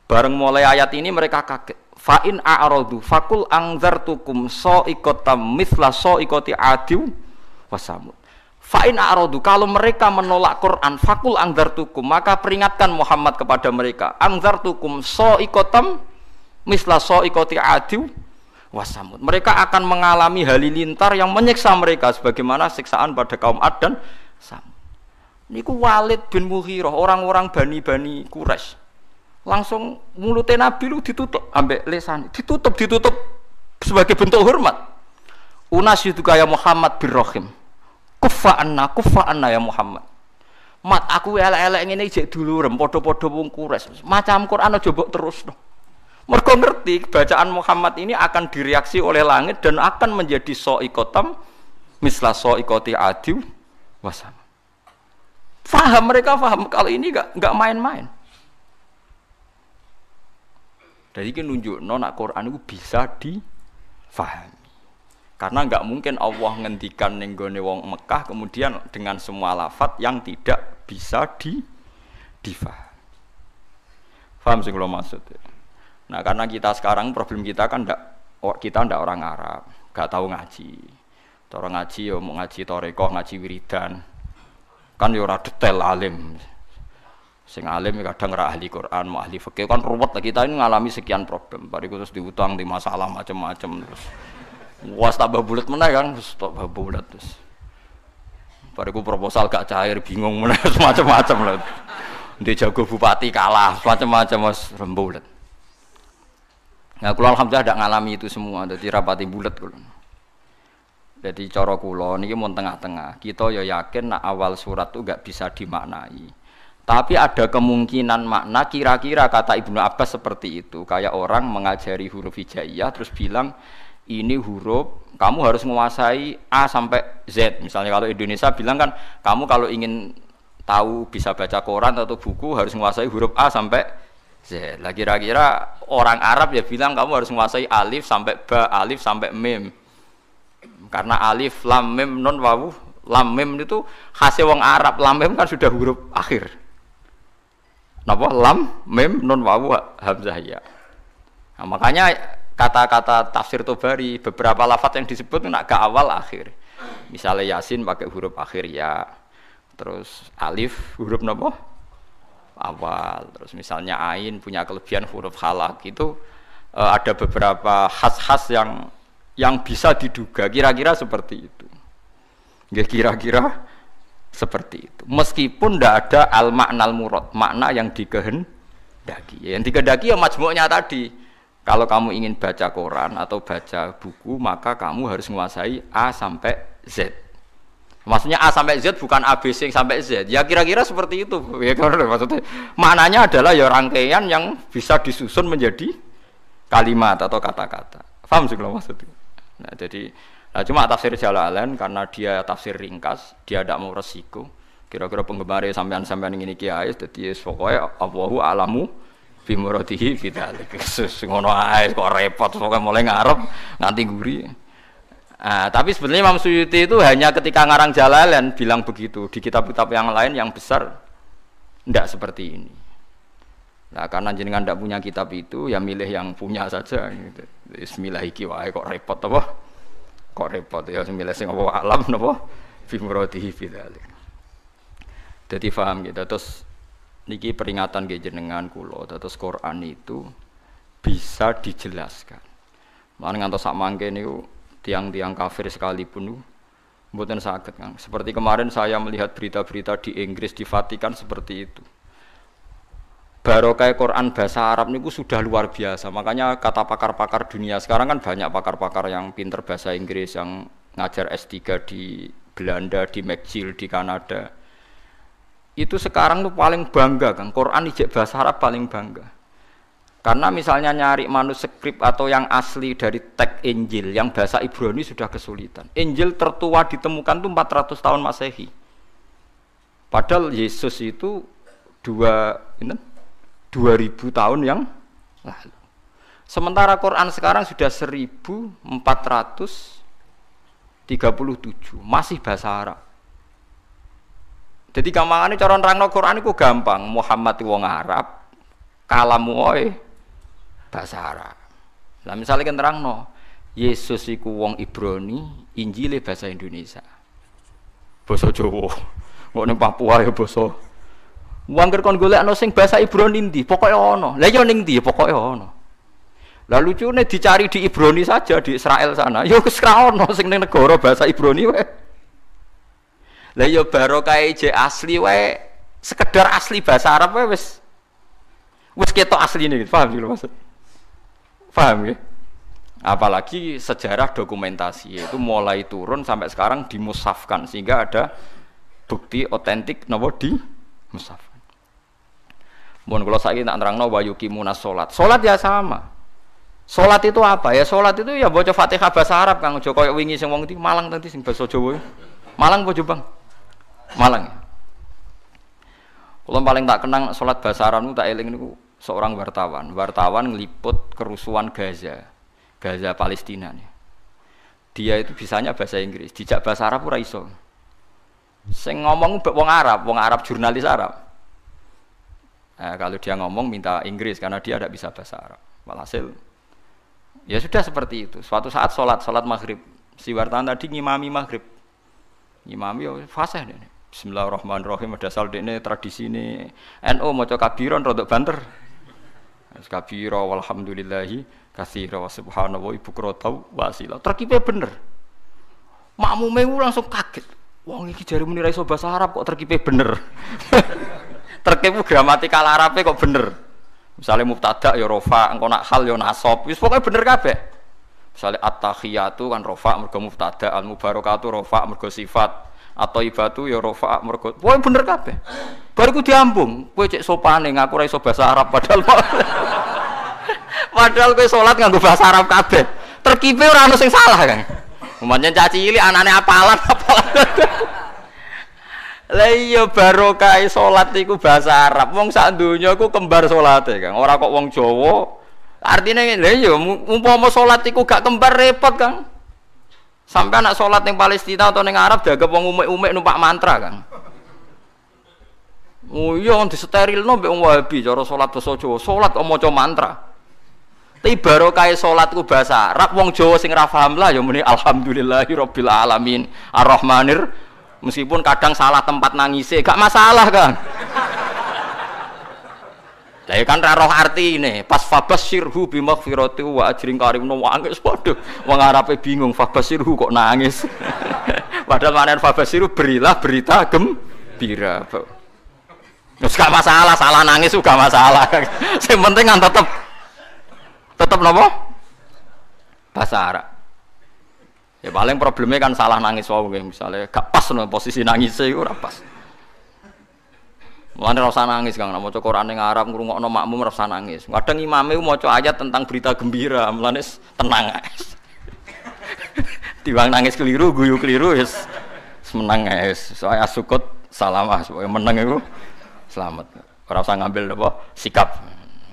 Bareng mulai ayat ini mereka kaget. Fa in a'radu faqul anzartukum sa'iqatam mithla sa'iqati 'adiw wa samud. Fa'in a'radu, kalau mereka menolak Quran, fakul angzartukum, maka peringatkan Muhammad kepada mereka, angzartukum so'ikotam misla sa'iqati 'adi wasamud. Mereka akan mengalami halilintar yang menyiksa mereka sebagaimana siksaan pada kaum Ad dan Samud. Niku Walid bin Mughirah, orang-orang Bani Quraisy. Langsung mulutnya Nabi lu ditutup ambek lesan, ditutup sebagai bentuk hormat. Unasyidu ya Muhammad birrahim. Kuffa anna ya Muhammad. Mat aku elek-elek ngene jek dulurem padha-padha wong Quraisy. Macam Quran aja mbok terusno. Mergo ngerti bacaan Muhammad ini akan direaksi oleh langit dan akan menjadi sa'iqatam misla sa'iqati 'adi wasam. Mereka paham kalau ini enggak main-main. Jadi ini nunjukno nak Quran itu bisa difahami. Karena enggak mungkin Allah ngendikan ning gone wong Mekah kemudian dengan semua lafaz yang tidak bisa difahami. Paham sing kula maksud? Nah, karena kita sekarang problem kita kan kita ndak orang Arab, enggak tahu ngaji. Orang ngaji ya mau ngaji thariqah, ngaji wiridan. Kan ya ora detail alim. Sing alim kadang ora ahli Quran, mau ahli fikih kan ruwet. Kita ini ngalami sekian problem. Bariku terus diutang di masalah macam-macam terus. Was tambah bulat meneh kan, terus tambah bulat terus. Bariku proposal gak cair, bingung meneh macam-macam lho. Ndek jago bupati kalah, macam-macam wis rembulet. Nah, kula alhamdulillah tidak ngalami itu semua, jadi rapati bulat kula. Jadi cara kula niki mun tengah-tengah. Kita ya yakin nak awal surat itu enggak bisa dimaknai. Tapi ada kemungkinan makna kira-kira kata Ibnu Abbas seperti itu. Kayak orang mengajari huruf hijaiyah terus bilang ini huruf kamu harus menguasai A sampai Z. Misalnya kalau Indonesia bilang kan kamu kalau ingin tahu bisa baca koran atau buku harus menguasai huruf A sampai Z. Lah kira-kira orang Arab ya bilang kamu harus menguasai alif sampai ba, alif sampai mim. Karena alif, lam, mim, nun, wawu, lam, mim itu khasnya wong Arab. Lam, mim kan sudah huruf akhir. Napa? Lam, mim, nun, wawu, hamzah ya. Nah, makanya kata-kata tafsir Tobari beberapa lafaz yang disebut nak ke awal akhir. Misalnya Yasin pakai huruf akhir ya. Terus alif huruf napa? Awal. Terus misalnya ain punya kelebihan huruf halak itu ada beberapa khas-khas yang bisa diduga kira-kira seperti itu. Ya kira-kira seperti itu. Meskipun tidak ada al maknal murad, makna yang dikehendaki. Yang dikehendaki ya majmu'nya tadi. Kalau kamu ingin baca Quran atau baca buku, maka kamu harus menguasai A sampai Z. Maksudnya A sampai Z bukan ABC sampai Z. Ya kira-kira seperti itu. Ya maksudnya maknanya adalah ya rangkaian yang bisa disusun menjadi kalimat atau kata-kata. Paham sih kalau maksudnya? Nah, jadi cuma tafsir Jalalain karena dia tafsir ringkas, dia tidak mau resiko. Kira-kira penggemar sampean-sampean ini kiai jadi pokoknya Allahu a'lamu bi muradihi bidzalik. Ngono ae kok repot pokoke mulai ngarep nganti guri. Tapi sebenarnya Imam Suyuti itu hanya ketika ngarang Jalalain bilang begitu. Di kitab-kitab yang lain yang besar tidak seperti ini. Nah, karena jenengan tidak punya kitab itu, ya milih yang punya saja. Gitu. Bismillah iki wae kok repot apa? Kok repot ya milih sing apa alam napa? Fi muradihi bidzalik. Jadi paham gitu. Terus niki peringatan ke jenengan kula, terus Quran itu bisa dijelaskan. Lan ngantos sak mangke niku tiang-tiang kafir sekalipun mboten saged Kang. Seperti kemarin saya melihat berita-berita di Inggris di Vatikan seperti itu. Barokah Quran bahasa Arab niku sudah luar biasa. Makanya kata pakar-pakar dunia sekarang kan banyak pakar-pakar yang pinter bahasa Inggris yang ngajar S3 di Belanda, di McGill, di Kanada. Itu sekarang tuh paling bangga Kang. Quran ijek bahasa Arab paling bangga. Karena misalnya nyari manuskrip atau yang asli dari teks Injil yang bahasa Ibrani sudah kesulitan. Injil tertua ditemukan itu 400 tahun Masehi. Padahal Yesus itu 2000 tahun yang lalu. Sementara Quran sekarang sudah 1437, masih bahasa Arab. Jadi gampangane cara nerangno Quran iku gampang. Muhammad wong Arab, kalamu wae bahasa Arab. Lah misalnya kan terangno, Yesus iku wong Ibrani, Injile bahasa Indonesia. Basa Jawa. Kok ning Papua ya basa. Wong kon golekno sing bahasa Ibrani ndi, pokoke ana. Lah ya ning ndi pokoke ana. Lah lucune dicari di Ibrani saja di Israel sana. Yo wis ra ono sing ning negara bahasa Ibrani wae. Lah yo barokah je asli wae, sekedar asli bahasa Arab wae wis ketok asline gitu. Paham gitu maksud? Paham ya? Apalagi sejarah dokumentasi itu mulai turun sampai sekarang dimusafkan sehingga ada bukti otentik napa di musafkan. Mun kula saiki tak nerangno wa yuqimunas salat. Salat ya sama. Salat itu apa? Ya salat itu ya baca Fatihah bahasa Arab Kang, aja koyo wingi sing wong iki Malang tadi sing basa Jawa. Malang apa Jombang? Malang. Kula paling tak kenang salat bahasa Arab niku tak eling niku seorang wartawan. Wartawan ngeliput kerusuhan Gaza Palestina nih. Dia itu bisanya bahasa Inggris, dijak bahasa Arab ora iso. Sing ngomong wong Arab jurnalis Arab. Kalau dia ngomong minta Inggris karena dia tidak bisa bahasa Arab. Walhasil ya sudah seperti itu. Suatu saat salat maghrib, si wartawan tadi ngimami maghrib. Ngimami ya fasih deh. Bismillahirrahmanirrahim, ada asal dene tradisi ini NU maca kabiron rodok banter. Kabira walhamdulillahi katsira wa subhanallah bukratan wa asila. Terkipe bener. Makmume langsung kaget. Wong iki jare muni ra iso bahasa Arab kok terkipe bener. Terkipe gramatikal Arabe kok bener. Misale mubtada ya rafa, engko nak hal ya nasab. Wis pokoke bener kabeh. Misale at-tahiyatu kan rafa mergo mubtada, al-mubarakatu rafa mergo sifat. Atau ibatu ya rafa mergo. Pokoke bener kabeh. Bariku diambung, kowe cek sopane ngaku ra iso bahasa Arab padahal kowe salat nganggo bahasa Arab kabeh. Terkipe ora ono sing salah kan. Umpamane caci cilik anane apalan. Lah iya barokah salat iku bahasa Arab. Wong sak donya iku kembar salate Kang. Ora kok wong Jawa. Artine lha iya umpama salat iku gak kembar repot Kang. Sampai anak salat ning Palestina atau ning Arab dianggap wong umek-umek numpak mantra Kang. Oh iya disterilno mbek wong Wahabi cara salat basa Jawa. Salat kok maca mantra. Tapi barokah salatku bahasa Arab wong Jawa sing ra paham lah ya muni alhamdulillahirabbil alamin arrahmanir. Meskipun kadang salah tempat nangise gak masalah kan. Lah kan ra roh artine pas fabasyirhu bimaghfirati wa ajrin karim no wangis padha wong Arabe bingung fabasyirhu kok nangis. Padahal maknane fabasyirhu berilah berita gembira. Terus gak masalah, salah nangis juga masalah. Yang penting kan tetap nopo bahasa Arab. Ya paling problemnya kan salah nangis wae misalnya gak pas no posisi nangisnya itu ora pas. Mulane ora usah nangis Kang, nek maca Quran ning Arab ngrungokno makmum ora usah nangis. Kadang imame maca ayat tentang berita gembira, mulane tenang ae. Tiwang nangis keliru, guyu keliru wis menang ae. Soale asukut salamah supaya menang iku selamat. Ora usah ngambil apa sikap.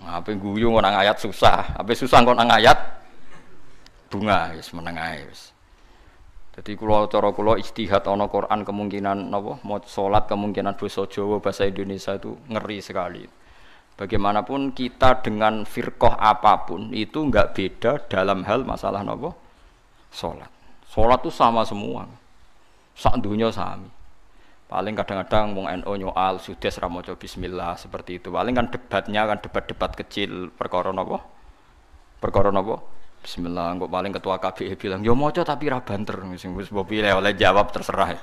Ape guyu nang ayat susah, ape susah kok nang ayat bunga wis meneng ae wis. Dadi kula cara kula ijtihad ana Quran kemungkinan napa mau salat kemungkinan basa Jawa bahasa Indonesia itu ngeri sekali. Bagaimanapun kita dengan firqah apapun itu enggak beda dalam hal masalah napa salat. Salat itu sama semua. Sak dunya sami. Paling kadang-kadang wong NU nyoal sudes ra maca bismillah seperti itu. Paling kan debatnya kan debat-debat kecil perkara napa? Perkara napa? Bismillah. Kok paling ketua KBI bilang, "Yo maca tapi ra banter." Sing wis mbok pilih oleh jawab terserah.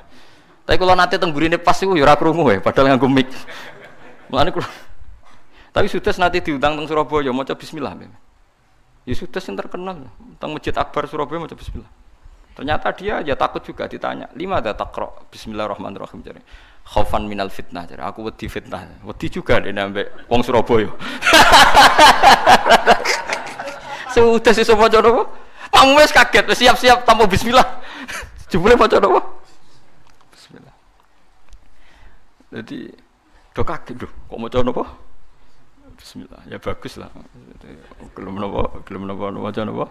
Tapi kula nate teng gurine pas iku yo ora krungu padahal nganggo mic. Mulane kula tapi sudes nate diundang teng Surabaya maca bismillah. Ya sudes sing terkenal teng Masjid Akbar Surabaya maca bismillah. Ternyata dia aja takut juga ditanya, "Lima ada taqra bismillahirrahmanirrahim." Jare, "Khaufan minal fitnah." Jare, "Aku wedi fitnah." Wedi juga dene ambek wong Surabaya. Sudah sesuk maca napa? Kamu wis kaget, wis siap-siap tanpa bismillah. Jebule maca napa? Bismillah. Jadi do kaget lho, kok maca napa? Bismillah. Ya bagus lah. Gelem napa maca napa?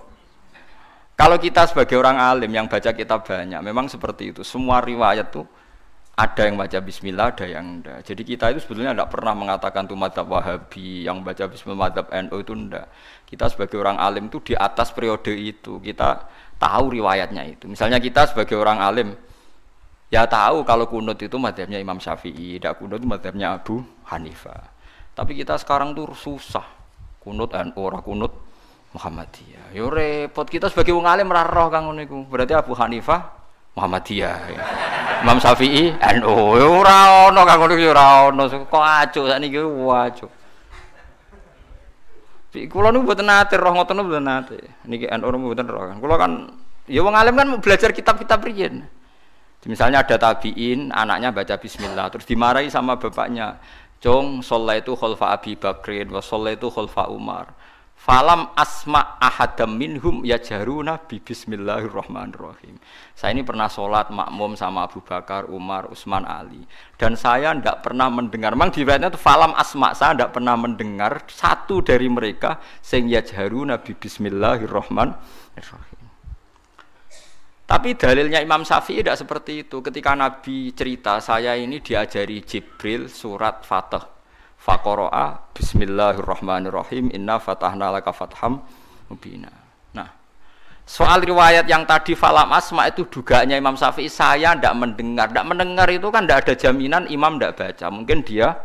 Kalau kita sebagai orang alim yang baca kitab banyak, memang seperti itu. Semua riwayat tuh ada yang baca bismillah, ada yang enggak. Jadi kita itu sebetulnya tidak pernah mengatakan tuh madzhab Wahabi yang baca bismillah, madzhab NU itu enggak. Kita sebagai orang alim itu di atas periode itu, kita tahu riwayatnya itu. Misalnya kita sebagai orang alim ya tahu kalau kunut itu madzhabnya Imam Syafi'i, tidak kunut itu madzhabnya Abu Hanifah. Tapi kita sekarang tuh susah. Kunut NU ora kunut Muhammadiyah. Yo repot kita sebagai wong alim ora roh kang ngono iku. Berarti Abu Hanifah Muhammadiyah. Ya. Imam Syafi'i NU. Ora ono kang ngono iki ora ono. Kok acuh sakniki wacuh. Kula niku mboten nate roh ngoten mboten nate. Niki NU mboten roh kan. Kula kan ya wong alim kan belajar kitab-kitab riyen. Misalnya ada tabi'in, anaknya baca bismillah terus dimarahi sama bapaknya. Jong shallaitu khalfa Abi Bakrin wa shallaitu khalfa Umar. Falam asma ahadam minhum yajharuna bi bismillahirrahmanirrahim. Saya ini pernah sholat makmum sama Abu Bakar, Umar, Utsman, Ali. Dan saya tidak pernah mendengar, memang di riwayatnya itu falam asma, saya tidak pernah mendengar satu dari mereka sing yajharuna bi bismillahirrahmanirrahim. Tapi dalilnya Imam Syafi'i tidak seperti itu. Ketika Nabi cerita, saya ini diajari Jibril surat Fatah. Faqara'a bismillahirrahmanirrahim inna fatahna laka fatham mubina. Nah, soal riwayat yang tadi falam asma itu dugaannya Imam Syafi'i, saya tidak mendengar. Tidak mendengar itu kan tidak ada jaminan imam tidak baca. Mungkin dia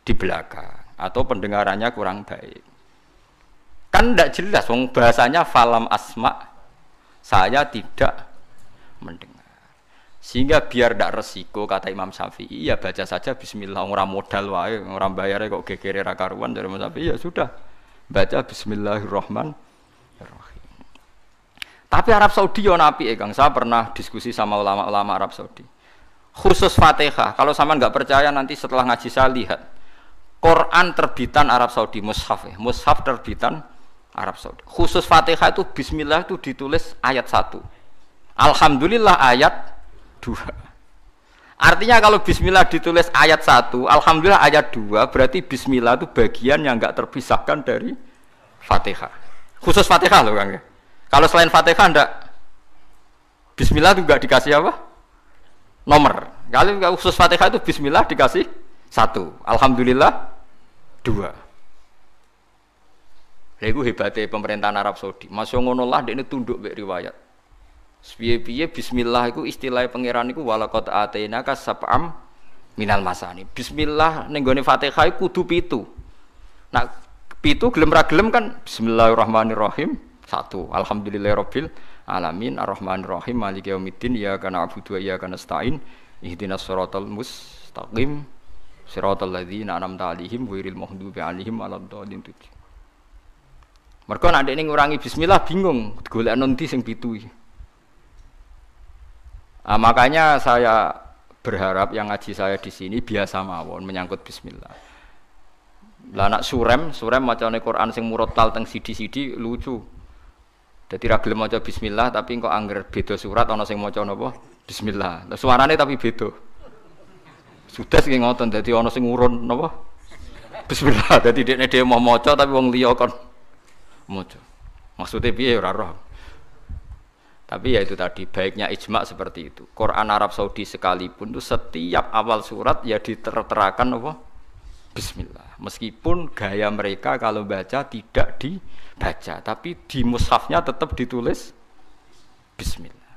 di belakang atau pendengarannya kurang baik. Kan tidak jelas, bahasanya falam asma, saya tidak mendengar. Sehingga biar tidak resiko, kata Imam Syafi'i, ya baca saja bismillah, orang modal wae, orang bayarnya kok gegere ra karuan dari Imam Syafi'i, ya sudah baca bismillahirrahmanirrahim. Tapi Arab Saudi yo napi Kang, saya pernah diskusi sama ulama-ulama Arab Saudi. Khusus Fatihah, kalau sama nggak percaya nanti setelah ngaji saya lihat Quran terbitan Arab Saudi, mushaf ya, mushaf terbitan Arab Saudi. Khusus Fatihah itu bismillah itu ditulis ayat 1. Alhamdulillah ayat 2. Artinya kalau bismillah ditulis ayat 1, alhamdulillah ayat 2, berarti bismillah itu bagian yang enggak terpisahkan dari Fatihah. Khusus Fatihah loh Kang. Kalau selain Fatihah enggak, bismillah itu enggak dikasih apa? Nomor. Kalau khusus Fatihah itu bismillah dikasih 1, alhamdulillah 2. Lha hebatnya pemerintahan Arab Saudi. Masya ngono lah dekne tunduk mek riwayat. Piye-piye bismillah iku istilah pangeran iku walaqad atainaka sab'am minal masani. Bismillah ning gone Fatihah iku kudu 7. Nah, 7 gelem ra gelem kan bismillahirrahmanirrahim 1. Alhamdulillahirabbil alamin arrahmanirrahim maliki yaumiddin iyyaka na'budu wa iyyaka nasta'in ihdinas siratal mustaqim siratal ladzina an'amta 'alaihim ghairil maghdubi 'alaihim waladdallin. Mergo nek ndekne ngurangi bismillah bingung golek nanti sing 7 iki. Makanya saya berharap yang ngaji saya di sini biasa mawon menyangkut bismillah. Lah nak surem macane Quran sing murattal teng sidi-sidi lucu. Dadi ra gelem maca bismillah tapi kok angger beda surat ana sing maca napa? Bismillah. Lah suarane tapi beda. Sudah sing ngoten dadi ana sing urun napa? Bismillah. Dadi dekne dhewe mau maca tapi wong liya kon maca. Maksudnya piye ora roh. Tapi ya itu tadi, baiknya ijma seperti itu. Quran Arab Saudi sekalipun itu setiap awal surat ya diterterakan apa? Bismillah. Meskipun gaya mereka kalau baca tidak dibaca, tapi di mushafnya tetap ditulis Bismillah.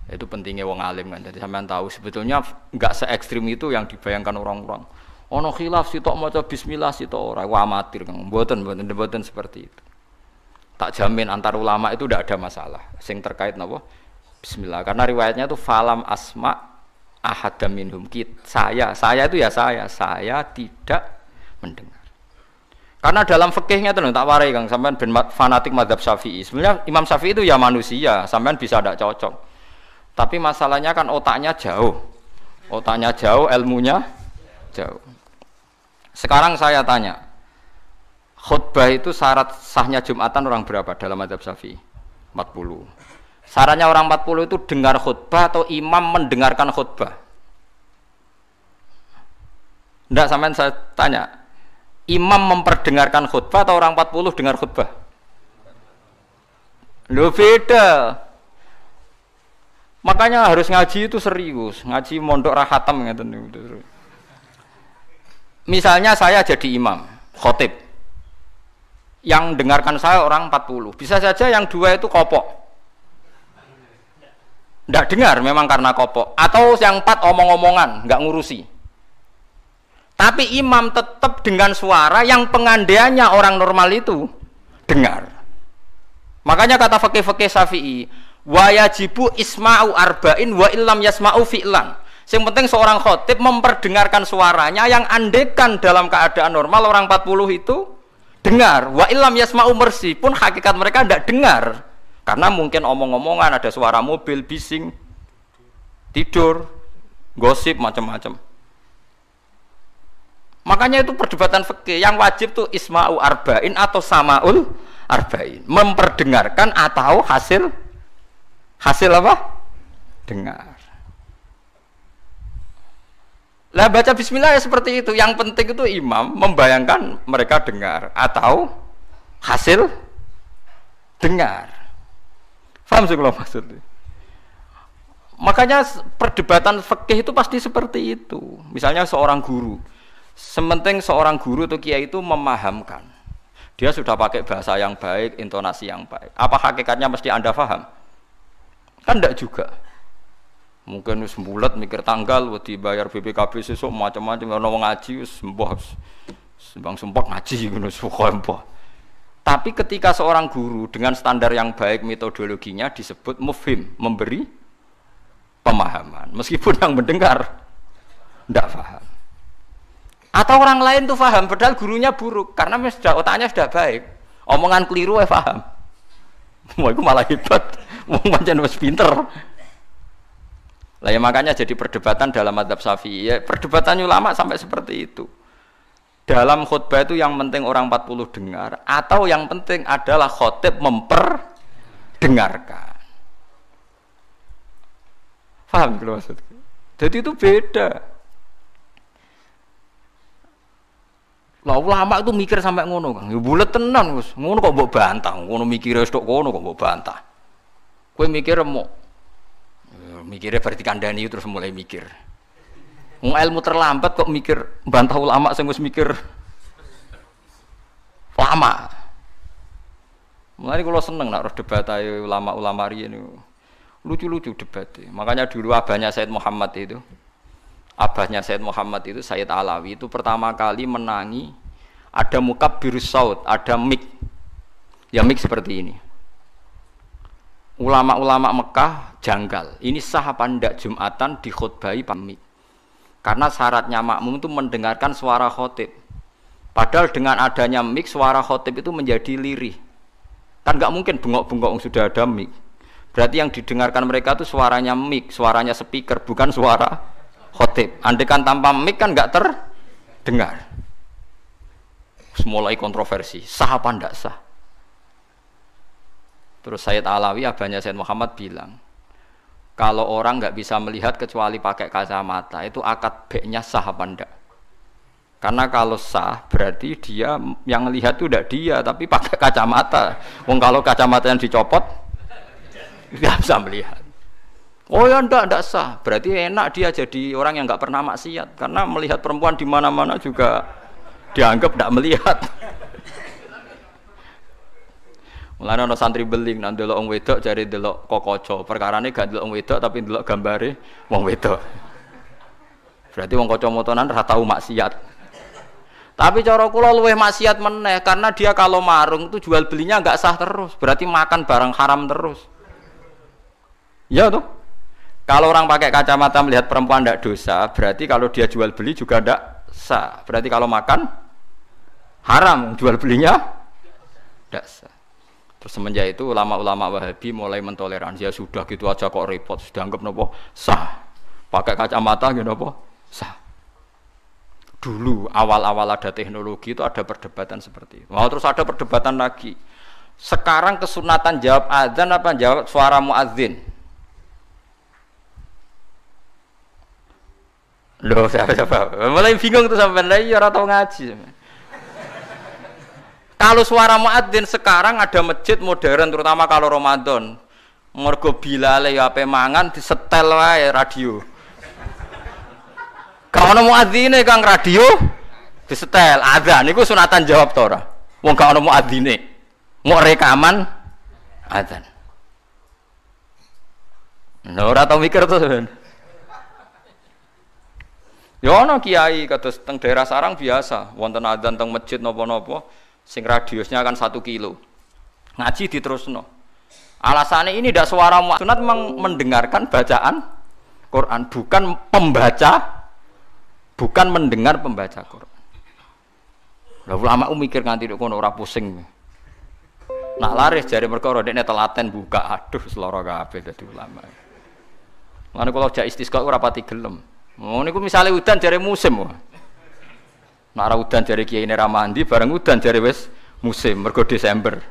Itu pentingnya wong alim kan. Jadi sampean tahu sebetulnya enggak se-ekstrim itu yang dibayangkan orang-orang. Ono khilaf sitok maca Bismillah sitok ora, amatir kan. Mboten seperti itu. Tak jamin antar ulama itu tidak ada masalah sing terkait napa bismillah karena riwayatnya itu falam asma ahadam minhum saya itu ya saya tidak mendengar karena dalam fikihnya itu tak warai Kang sampean ben fanatik mazhab Syafi'i sebenarnya Imam Syafi'i itu ya manusia sampean bisa tidak cocok tapi masalahnya kan otaknya jauh ilmunya jauh. Sekarang saya tanya, khutbah itu syarat sahnya Jumatan orang berapa dalam mazhab Syafi'i? 40. Syaratnya orang 40 itu dengar khutbah atau imam mendengarkan khutbah? Enggak, sampean saya tanya. Imam memperdengarkan khutbah atau orang 40 dengar khutbah? Loh beda. Makanya harus ngaji itu serius, ngaji mondok rahatam ngeten. Misalnya saya jadi imam, khotib. Yang dengarkan saya orang 40. Bisa saja yang 2 itu kopok. Tidak dengar memang karena kopok. Atau yang 4 omong-omongan, nggak ngurusi. Tapi imam tetap dengan suara yang pengandaiannya orang normal itu dengar. Makanya kata fikih-fikih Syafi'i, wa yajibu isma'u arba'in wa illam yasma'u fi'lan. Yang penting seorang khotib memperdengarkan suaranya yang andekan dalam keadaan normal orang 40 itu dengar. Wa illam yasma'u mersi pun hakikat mereka tidak dengar. Karena mungkin omong-omongan, ada suara mobil, bising, tidur, gosip, macam-macam. Makanya itu perdebatan fikih yang wajib tuh isma'u arba'in atau sama'ul arba'in, memperdengarkan atau hasil apa? Dengar. Lah baca bismillah ya seperti itu. Yang penting itu imam membayangkan mereka dengar atau hasil dengar. Paham sih kalau maksudnya? Makanya perdebatan fikih itu pasti seperti itu. Misalnya seorang guru, sementing seorang guru atau kiai itu memahamkan, dia sudah pakai bahasa yang baik, intonasi yang baik. Apa hakikatnya mesti Anda paham? Kan tidak juga. Mungkin wis bulat mikir tanggal, wedi bayar BPKB sesuk macam-macam, ono wong ngaji wis mbah sembang sumpah ngaji ngono mbah. Tapi ketika seorang guru dengan standar yang baik metodologinya disebut mufhim, memberi pemahaman, meskipun yang mendengar tidak paham. Atau orang lain tuh paham, padahal gurunya buruk karena sudah otaknya sudah baik, omongan keliru paham. Wah itu malah hebat, wong pancen wis pinter. Lah ya makanya jadi perdebatan dalam mazhab Syafi'i, ya, perdebatan ulama sampai seperti itu. Dalam khutbah itu yang penting orang 40 dengar atau yang penting adalah khotib memperdengarkan. Paham kalau maksudnya? Jadi itu beda. Lah ulama itu mikir sampai ngono, Kang. Ya bulet tenan, Gus. Ngono kok mbok bantah, ngono mikire wis tok kono kok mbok bantah. Kowe mikir mau mikirnya berarti kandani terus mulai mikir. Wong ilmu terlambat kok mikir bantah ulama sing wis mikir lama. Mulane kula seneng nek debat ae ulama-ulama riyen niku. Lucu-lucu debatnya. Makanya dulu abahnya Said Muhammad itu Said Alawi itu pertama kali menangi ada mukabbirus saut, ada mik. Ya mik seperti ini. Ulama-ulama Mekah janggal. Ini sah apa ndak Jumatan dikhutbahi pamik. Karena syaratnya makmum itu mendengarkan suara khotib. Padahal dengan adanya mik suara khotib itu menjadi lirih. Kan nggak mungkin bengok-bengok sudah ada mik. Berarti yang didengarkan mereka itu suaranya mik, suaranya speaker, bukan suara khotib. Andaikan tanpa mik kan nggak terdengar. Mulai kontroversi, sah apa ndak sah? Terus Sayyid Alawi, abahnya Sayyid Muhammad bilang, kalau orang nggak bisa melihat kecuali pakai kacamata, itu akad baiknya sah apa enggak? Karena kalau sah, berarti dia yang lihat itu tidak dia, tapi pakai kacamata. Wong kalau kacamata yang dicopot, nggak bisa melihat. Oh ya enggak sah. Berarti enak dia jadi orang yang nggak pernah maksiat, karena melihat perempuan di mana-mana juga dianggap tidak melihat. Mulane ana santri beling nang delok wong wedok jare delok kokoco. Perkarane gak delok wong wedok tapi delok gambare wong wedok. Berarti wong kacamataan ora tau maksiat. Tapi cara kula luwih maksiat meneh karena dia kalau marung itu jual belinya enggak sah terus. Berarti makan barang haram terus. Ya toh? Kalau orang pakai kacamata melihat perempuan tidak dosa, berarti kalau dia jual beli juga tidak sah. Berarti kalau makan haram, jual belinya tidak sah. Terus semenjak itu ulama-ulama Wahabi mulai mentoleransi, ya sudah gitu aja kok repot, sudah anggap nopo sah. Pakai kacamata gitu nopo sah. Dulu awal-awal ada teknologi itu ada perdebatan seperti itu. Mau terus ada perdebatan lagi. Sekarang kesunatan jawab azan apa jawab suara muadzin? Loh, siapa? Mulai bingung tuh sampai lagi orang tahu ngaji. Kalau suara muadzin sekarang ada masjid modern terutama kalau Ramadan. Mergo bilale ya ape mangan disetel wae radio. Gak ono muadzine Kang radio disetel azan niku sunatan jawab to ora? Wong gak ono muadzine. Mau rekaman azan. Nah, ora tau mikir to sampean. Ya ono kiai kados teng daerah sarang biasa, wonten azan teng masjid napa-napa. Sing radiusnya kan 1 kilo. Ngaji diterusno. Alasannya ini tidak suara sunat memang mendengarkan bacaan Quran, bukan pembaca, bukan mendengar pembaca Quran. Lah ulama mikir nganti kono ora pusing. Nak laris jare perkara dekne telaten buka, aduh seloro kabeh dadi ulama. Lan kula jak istisqa ora pati gelem. Ngono niku misale udan jare musim. Nak ora udan jare kiai ne ra mandi, bareng udan jare wis musim, mergo Desember.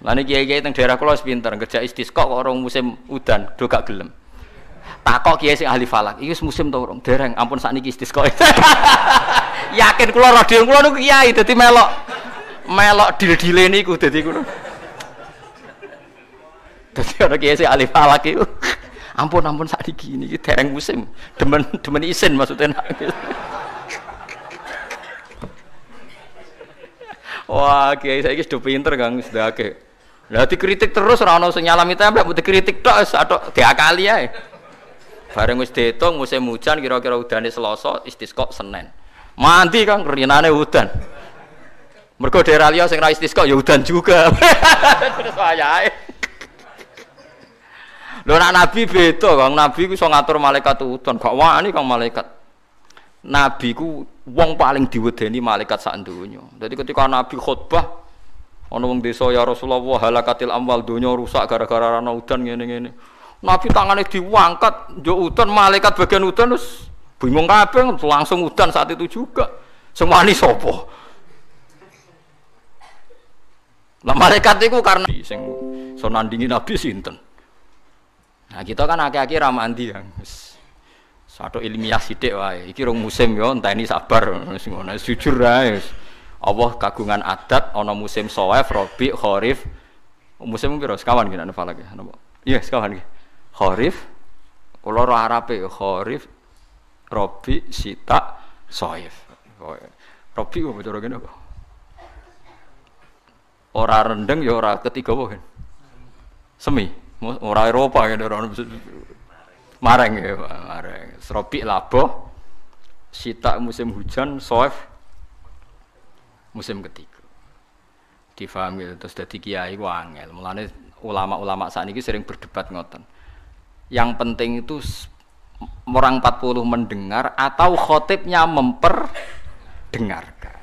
Lan kiai-kiai teng daerah kula wis pinter, kerja istisqa kok orang musim udan, do gak gelem. Takok kiai sing ahli falak, iki musim to urung? Dereng, ampun sakniki istisqa. Yakin kula radio kula niku kiai dadi melok dil-dile niku dadi kulo. Dadi ana kiai sing ahli falak iku. Ampun sakniki niki dereng musim. Demen isin maksudnya. Wah, kiai saiki sudah pinter Kang, sudah akeh. Lah dikritik terus ora ono sing nyalami templek, mbok dikritik tok wis atok diakali ae. Bareng wis diitung musim hujan kira-kira udane Selasa, istisqa Senin. Mandi Kang rinane udan. Mergo daerah liya sing ra istisqa ya udan juga. Terus wayahe. Lho nek nabi beda Kang, nabi ku iso ngatur malaikat udan, gak wani Kang malaikat. Nabi ku wong paling diwedeni malaikat sak donya. Dadi ketika nabi khutbah ana wong desa ya Rasulullah halakatil amwal donya rusak gara-gara ana udan ngene-ngene. Nabi tangane diwangkat njuk udan malaikat bagian udan terus bingung kabeh langsung udan saat itu juga. Sing wani sapa? Lah malaikat iku karena sing iso nandingi nabi sinten. Nah kita kan akeh-akeh ra mandi ya. Satu ilmiah sithik wae. Iki rong musim ya enteni sabar wis ngono jujur ae. Allah kagungan adat ana musim Shawaif, Rabi, Kharif. Musim piro sekawan ki nek falak ya napa? Iya sekawan ki. Kharif kula ora arape Kharif, Rabi, Sita, Shawaif. Rabi kok cara kene kok. Ora rendeng ya ora ketiga apa kan? Semi, ora Eropa kan ora mareng ya, mareng. Rabi laboh, Sita musim hujan, Shawaif musim ketiga. Difahami terus dadi kiai ku angel. Mulane ulama-ulama sakniki sering berdebat ngoten. Yang penting itu orang 40 mendengar atau khotibnya memperdengarkan.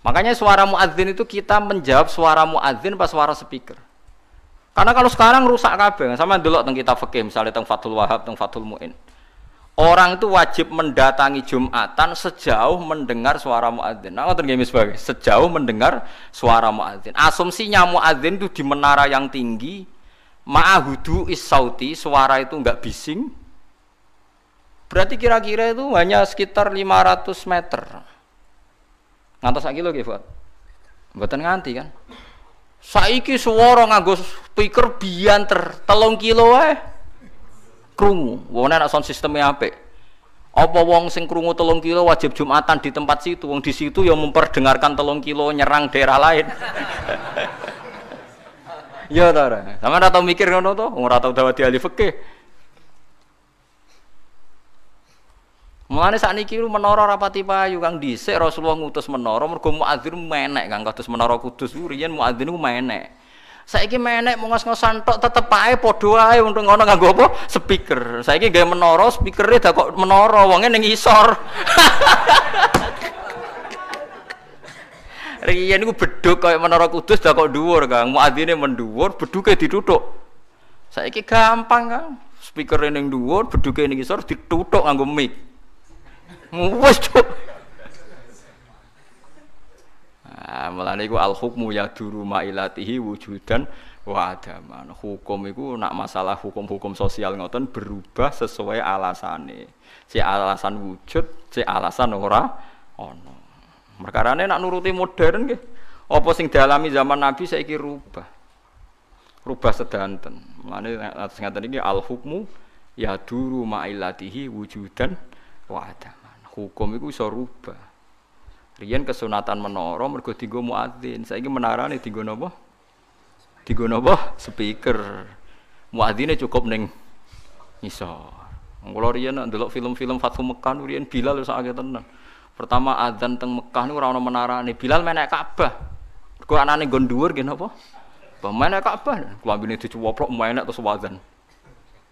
Makanya suara muadzin itu kita menjawab suara muadzin pas suara speaker. Karena kalau sekarang rusak kabeh, sama delok teng kitab fikih misalnya teng Fathul Wahhab, teng Fathul Muin. Orang itu wajib mendatangi Jumatan sejauh mendengar suara muadzin. Nah, ngoten nggih sebagai sejauh mendengar suara muadzin. Asumsinya muadzin itu di menara yang tinggi, ma'ahudu is-sauti, suara itu enggak bising. Berarti kira-kira itu hanya sekitar 500 meter. Ngantos sak kilo nggih, Fuad? Mboten nganti kan. Saiki swara nganggo speaker bianter 3 kilo wae. Krungu, wong nek sound sisteme apik. Apa wong sing krungu 3 kilo wajib Jumatan di tempat situ, wong di situ yang memperdengarkan 3 kilo nyerang daerah lain. Ya ta ora. Sampeyan ora tau mikir ngono to, ora tau dawuh ahli fikih. Mulane sakniki menara rapati payu Kang dhisik Rasulullah ngutus menara mergo muadzin menek Kang kados menara Kudus riyen muadzin ku menek. Saiki menek ngos-ngosan tok tetep ae padha ae untuk ngono nganggo apa? Speaker. Saiki gawe menara, speakere dak kok menara wonge ning isor. Riyen niku bedhug kaya menara Kudus dak kok dhuwur Kang. Muadzine mendhuwur, bedhuke dituthuk. Saiki gampang Kang. Speakere ning dhuwur, bedhuke ning isor dituthuk nganggo mic. Wes cuk. Mulane iku al hukmu yaduru mailatihi wujudan wa adaman. Hukum iku nak masalah hukum-hukum sosial ngoten berubah sesuai alasane. Si alasan wujud, si alasan ora ana. Perkarane nak nuruti modern nggih. Apa sing dialami zaman Nabi saiki rubah. Rubah sedanten. Mulane ngaten iki al hukmu yaduru mailatihi wujudan wa adaman. Hukum iku iso rubah. Riyen kesunatan menara mergo dienggo muadzin. Saiki menarane dienggo napa? Dienggo napa? Speaker. Muadzine cukup ning isor. Kula riyen ndelok film-film Fathu Mekkah riyen Bilal wis akeh tenan. Pertama adzan teng Mekkah niku ora ana menarane. Bilal menek Ka'bah. Kok anane nggon dhuwur nggih napa? Pemain Ka'bah, klambine dicuwoplok main terus wazan.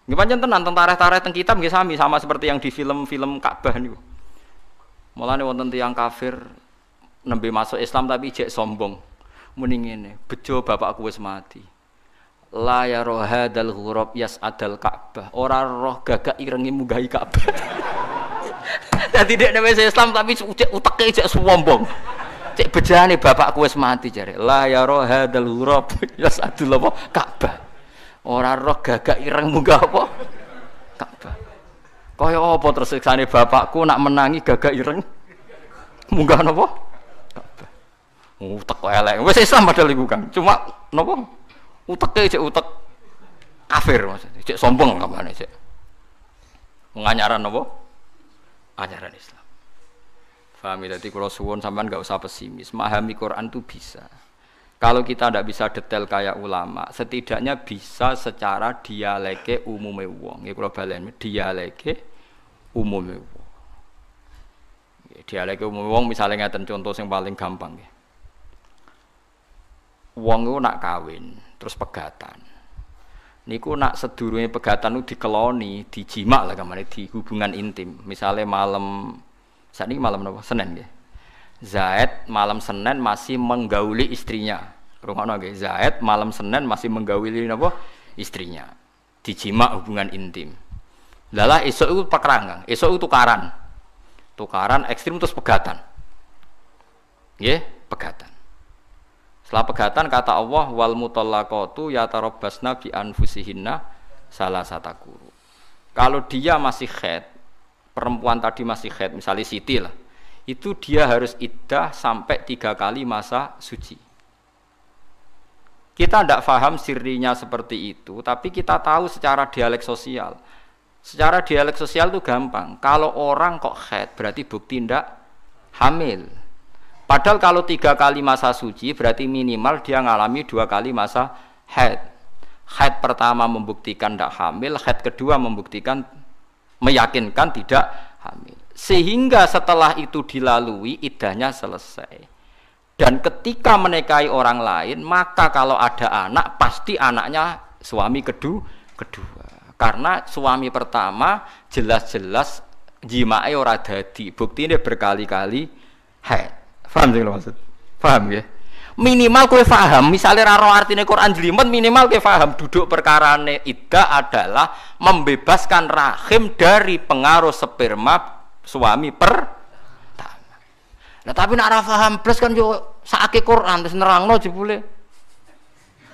Nggih pancen tenan teng tarikh-tarikh teng kitab nggih sami sama seperti yang di film-film Ka'bah niku. Mulane wonten tiyang kafir nembe masuk Islam tapi jek sombong. Muni ngene, bejo bapakku wis mati. La ya rohadal ghurab yas'adal Ka'bah. Ora roh gagak irengi munggahi Ka'bah. Dadi dek wis Islam tapi uteke jek sombong. Cek bejane bapakku wis mati jare. La ya rohadal ghurab yas'adul apa Ka'bah. Ora roh gagak ireng munggah apa Ka'bah. Kaya apa terus siksane bapakku nak menangi gagak ireng munggah napa? Ka'bah. Utek kok elek. Wis Islam padahal iku kan. Cuma napa? Uteke cek utek kafir maksudnya. Cek sombong kamane cek. Nganyaran napa? Ajaran Islam. Paham ya? Jadi kalau suwun sampean enggak usah pesimis. Memahami Quran itu bisa. Kalau kita tidak bisa detail kayak ulama, setidaknya bisa secara dialeke umume wong. Nggih kula balen dialeke umume wong. Dialeke umume wong misale ngaten contoh sing paling gampang nggih. Wong iku nak kawin, terus pegatan. Niku nak sedurunge pegatan niku dikeloni, dijimak lah kamane di hubungan intim. Misale malam sakniki malam napa? Senin nggih. Zaid malam Senin masih menggauli istrinya. Rumakno nggih, Zaid malam Senin masih menggauli napa? Istrinya. Dijimak hubungan intim. Lalah esuk iku pekerangan, esuk itu tukaran. Tukaran ekstrim terus pegatan. Nggih, pegatan. Setelah pegatan kata Allah wal mutallaqatu yatarabbasna bi anfusihinna salasata quru. Kalau dia masih haid, perempuan tadi masih haid, misalnya Siti lah. Itu dia harus iddah sampai 3 kali masa suci. Kita tidak paham sirinya seperti itu, tapi kita tahu secara dialek sosial. Secara dialek sosial itu gampang. Kalau orang kok haid, berarti bukti tidak hamil. Padahal kalau 3 kali masa suci, berarti minimal dia ngalami 2 kali masa haid. Haid pertama membuktikan tidak hamil, haid kedua membuktikan, meyakinkan tidak hamil. Sehingga setelah itu dilalui iddahnya selesai. Dan ketika menikahi orang lain, maka kalau ada anak pasti anaknya suami kedua. Karena suami pertama jelas-jelas jimae ora dadi, buktine berkali-kali haid. Paham sing maksud? Paham ya? Minimal kowe paham, misalnya ra ro artine Quran jlimet minimal kowe paham duduk perkarane iddah adalah membebaskan rahim dari pengaruh sperma suami pertama. Nah tapi nek ora paham blas kan yo sakake Quran terus nerangno jebule.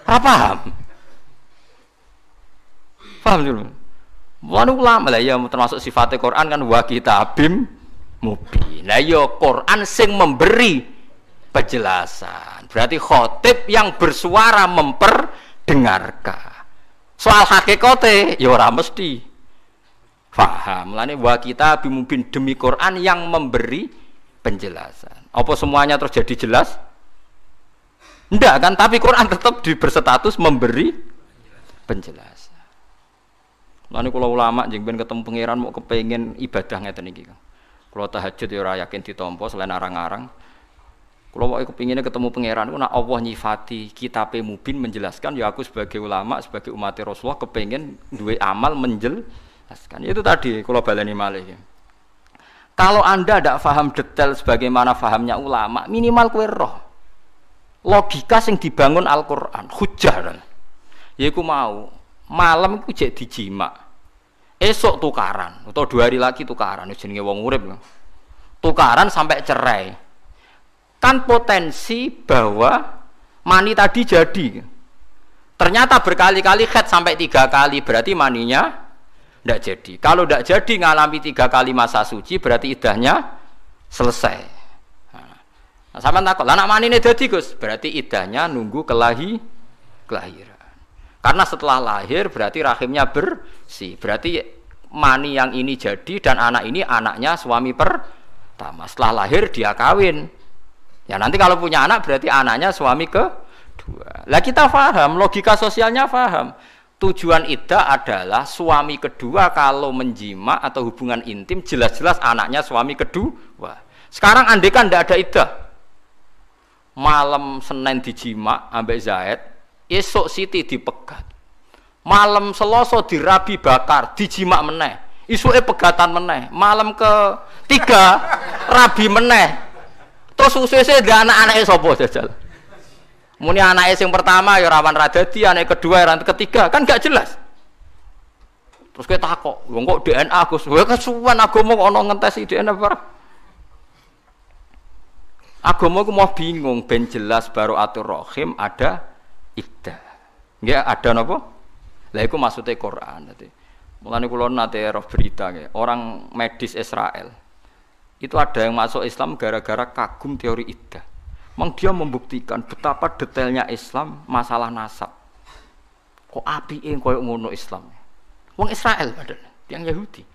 Ora paham. Paham dulu. Wanu ulama lah ya termasuk sifatnya Quran kan wa kitabim mubin. Lah ya Quran sing memberi penjelasan. Berarti khotib yang bersuara memperdengarkan. Soal hakikate ya ora mesti paham. Mulane wa kitabim mubin demi Quran yang memberi penjelasan. Apa semuanya terus jadi jelas? Enggak kan, tapi Quran tetap berstatus memberi penjelasan. Lalu kalau ulama jeng ben ketemu pangeran mau kepengen ibadah ngeten iki. Kalau tahajud ya ora yakin ditampa selain arang-arang. Kalau mau kepinginnya ketemu pangeran, nak Allah nyifati kitab mubin menjelaskan. Ya aku sebagai ulama, sebagai umat Rasulullah kepengen duwe amal menjelaskan. Itu tadi kalau baleni malih. Kalau anda tidak paham detail sebagaimana fahamnya ulama, minimal kowe roh logika sing dibangun Al-Quran, hujjah. Yaiku mau malam iku jek dijimak. Esok tukaran atau 2 hari lagi tukaran, jenenge wong urip. Tukaran sampai cerai. Kan potensi bahwa mani tadi jadi. Ternyata berkali-kali haid sampai 3 kali, berarti maninya tidak jadi. Kalau tidak jadi ngalami 3 kali masa suci, berarti iddahnya selesai. Nah, sampean takut, lah nek manine dadi Gus, berarti iddahnya nunggu kelahiran. Karena setelah lahir berarti rahimnya bersih. Berarti mani yang ini jadi dan anak ini anaknya suami pertama. Setelah lahir dia kawin. Ya nanti kalau punya anak berarti anaknya suami kedua. Lah kita paham, logika sosialnya paham. Tujuan iddah adalah suami kedua kalau menjima atau hubungan intim jelas-jelas anaknya suami kedua. Sekarang andai kan tidak ada iddah. Malam Senin dijima ambek Zaid, esuk Siti dipegat. Malam Selasa dirabi bakar, dijima meneh. Isuke pegatan meneh. Malam ketiga rabi meneh. Terus suwe-suwe ndak anak-anake sapa jajal? Muni anake sing pertama ya rawan radadi, anak kedua ya ketiga, kan gak jelas. Terus kowe takok, lho kok DNA Gus? Kowe kesuwen agama kok ana ngentesi DNA barang. Agama ku mau bingung ben jelas baru atur rahim ada iddah. Nggih ada napa? Lah iku maksude Quran dadi. Mulane kula nate roh berita nggih, orang medis Israel. Itu ada yang masuk Islam gara-gara kagum teori iddah. Memang dia membuktikan betapa detailnya Islam masalah nasab. Kok apike koyo ngono Islam. Wong Israel padahal, yang Yahudi.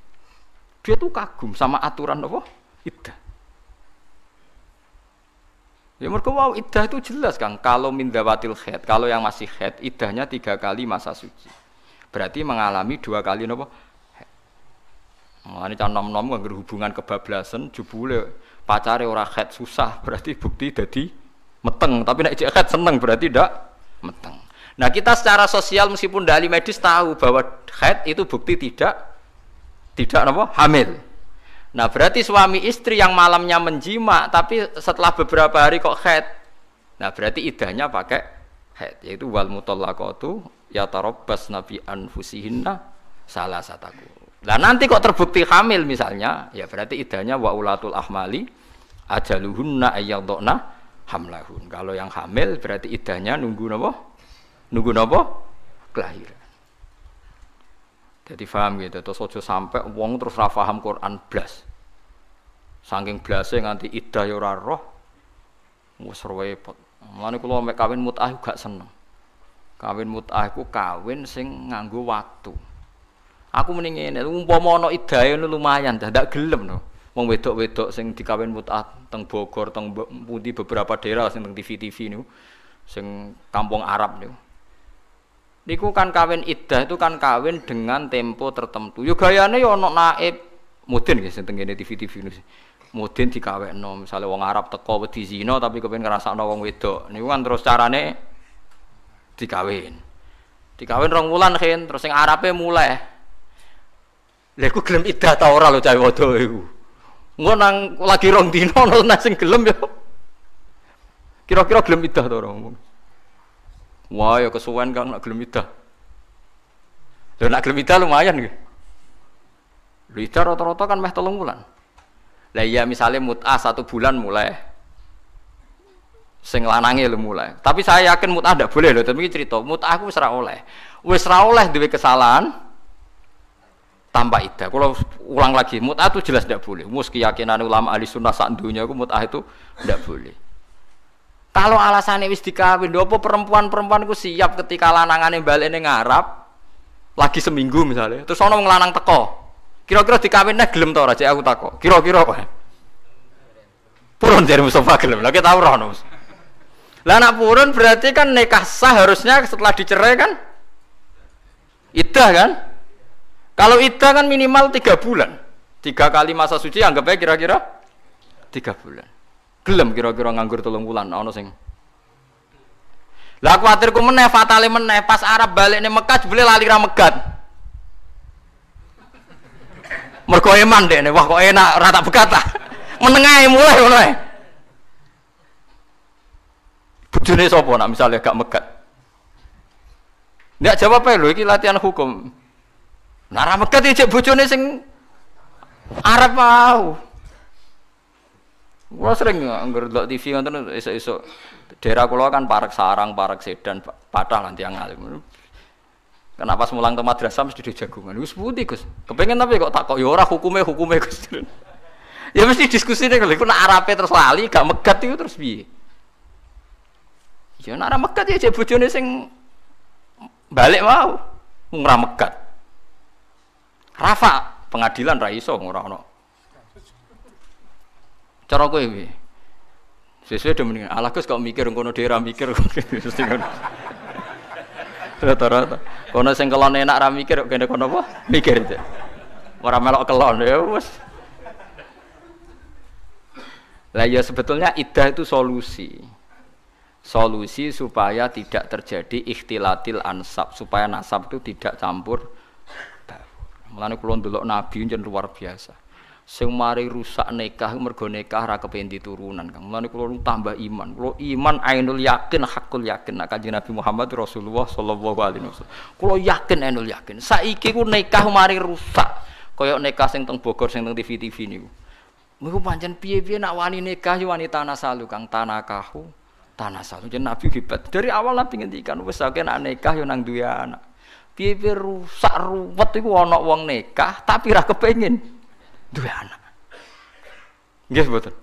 Dia tuh kagum sama aturan apa? Iddah. Ya mergo wow iddah itu jelas Kang, kalau min dawatil haid, kalau yang masih haid iddahnya 3 kali masa suci. Berarti mengalami 2 kali napa? Mulane can nom-nom nganggo hubungan kebablasan jebule pacare ora haid susah, berarti bukti dadi meteng, tapi nek jek haid seneng berarti ndak meteng. Nah kita secara sosial meskipun dari medis tahu bahwa haid itu bukti tidak apa hamil. Nah berarti suami istri yang malamnya menjima tapi setelah beberapa hari kok haid. Nah berarti iddahnya pakai haid, yaitu wal mutallaqatu yatarabbasna bi anfusihinna salasataku. Nah nanti kok terbukti hamil misalnya, ya berarti iddahnya wa ulatul ahmali ajaluhunna ayyadna hamlahun. Kalau yang hamil berarti iddahnya nunggu napa? Nunggu napa? Kelahiran. Jadi paham gitu, terus aja sampai wong terus ra paham Quran blas. Saking blase nganti iddah ya ora roh. Wis repot. Mulane kula mek kawin mut'ah gak seneng. Kawin mut'ah iku kawin sing nganggo waktu. Aku mending ngene, umpama ana iddahe lumayan dah ndak gelem no. Wong wedok-wedok sing dikawin mut'ah teng Bogor, teng pundi beberapa daerah sing teng TV-TV niku sing kampung Arab niku. Niku kan kawin iddah itu kan kawin dengan tempo tertentu. Yo gayane yo ana naib mudin nggih sing tengene TV-TV niku. Mudin dikawekno, misale wong Arab teko wedi zina tapi kepengin ngrasakno wong wedok. Niku kan terus carane dikawin. Dikawin 2 wulan khen, terus sing Arabe mulai. Lha iku gelem iddah ta ora lho cah wedok iku. Engko nang lagi 2 dina ana sing gelem yo. Kira-kira gelem iddah ta ora ngomong. Wah, ya kesuwen Kang nak gelem iddah. Lha nak gelem iddah lumayan nggih. Lha iddah rata-rata kan meh 3 wulan. Lah iya misale mut'ah 1 bulan mulai. Sing lanange lho mulai. Tapi saya yakin mut'ah ndak boleh lho, tapi cerita mut'ah ku wis ra oleh. Wis ra oleh duwe kesalahan tanpa iddah. Kalau ulang lagi, mut'ah itu jelas ndak boleh. Mus keyakinan ulama ahli sunnah sak dunya iku mut'ah itu ndak boleh. Kalau alasannya wis dikawin, apa perempuan-perempuan ku siap ketika lanangane balene ngarap lagi seminggu misalnya, terus ana wong lanang teko. Kira-kira dikawinne gelem ta ora? Cek aku takok. Kira-kira kok. Purun dari Mustafa gelem. Lah kita ora ono. Lah nek purun berarti kan nikah sah harusnya setelah dicerai kan? Iddah kan? Kalau iddah kan minimal 3 bulan. 3 kali masa suci anggap aja kira-kira 3 bulan. Gelem kira-kira nganggur 3 wulan ana sing. Lah kuwatirku meneh fatale meneh pas Arab balik ning Mekah jebule lali ra megat. Mergo eman dekne, wah kok enak ora tak begat ta. Menengae mulai ngono ae. Bojone sapa nak misale gak megat. Ndak jawab ae lho iki latihan hukum. Nah ra megat iki bojone sing Arab mau. Gua sering ngger delok TV ngoten esuk-esuk. Daerah kula kan parek sarang, parek sedan, patah lan tiyang alim. Kenapa mulang ke madrasah mesti dijagungan? Wis pundi Gus? Kepengen tapi kok takok ya ora hukume Gus. Ya mesti diskusine kalau iku nek arepe terus lali gak megat iku terus piye? Ya nek ora megat ya jek bojone sing balik mau ora megat. Rafa pengadilan ra iso ora ono. Cara kowe piye? Sesuai dengan Allah Gus kok mikir ngono daerah mikir mesti ngono. Rata-rata. Kono sing kelon enak ra mikir kok kene kono apa? Mikir aja. Ora melok kelon ya wis. Lah ya sebetulnya iddah itu solusi. solusi supaya tidak terjadi ikhtilatil ansab, supaya nasab itu tidak campur baur. Mulane kula ndelok nabi njen luar biasa. Sing mari rusak nikah mergo nikah ra kepengin diturunan, Kang. Mulane kula tambah iman. Kula iman ainul yakin, hakul yakin. Nek Kanjeng Nabi Muhammad Rasulullah sallallahu alaihi wasallam. Kula yakin ainul yakin. Saiki ku nikah mari rusak. Kaya nikah sing teng Bogor sing teng TV-TV niku. Niku pancen piye-piye nak wani nikah yo wanita nasalu, Kang. Tanakahu, tanasalu. Jeneng Nabi hebat. Dari awal Nabi ngendikan wis akeh nak nikah yo nang duwe anak. Piye-piye rusak ruwet iku ana wong nikah tapi ra kepengin duwe anak. Nggih mboten.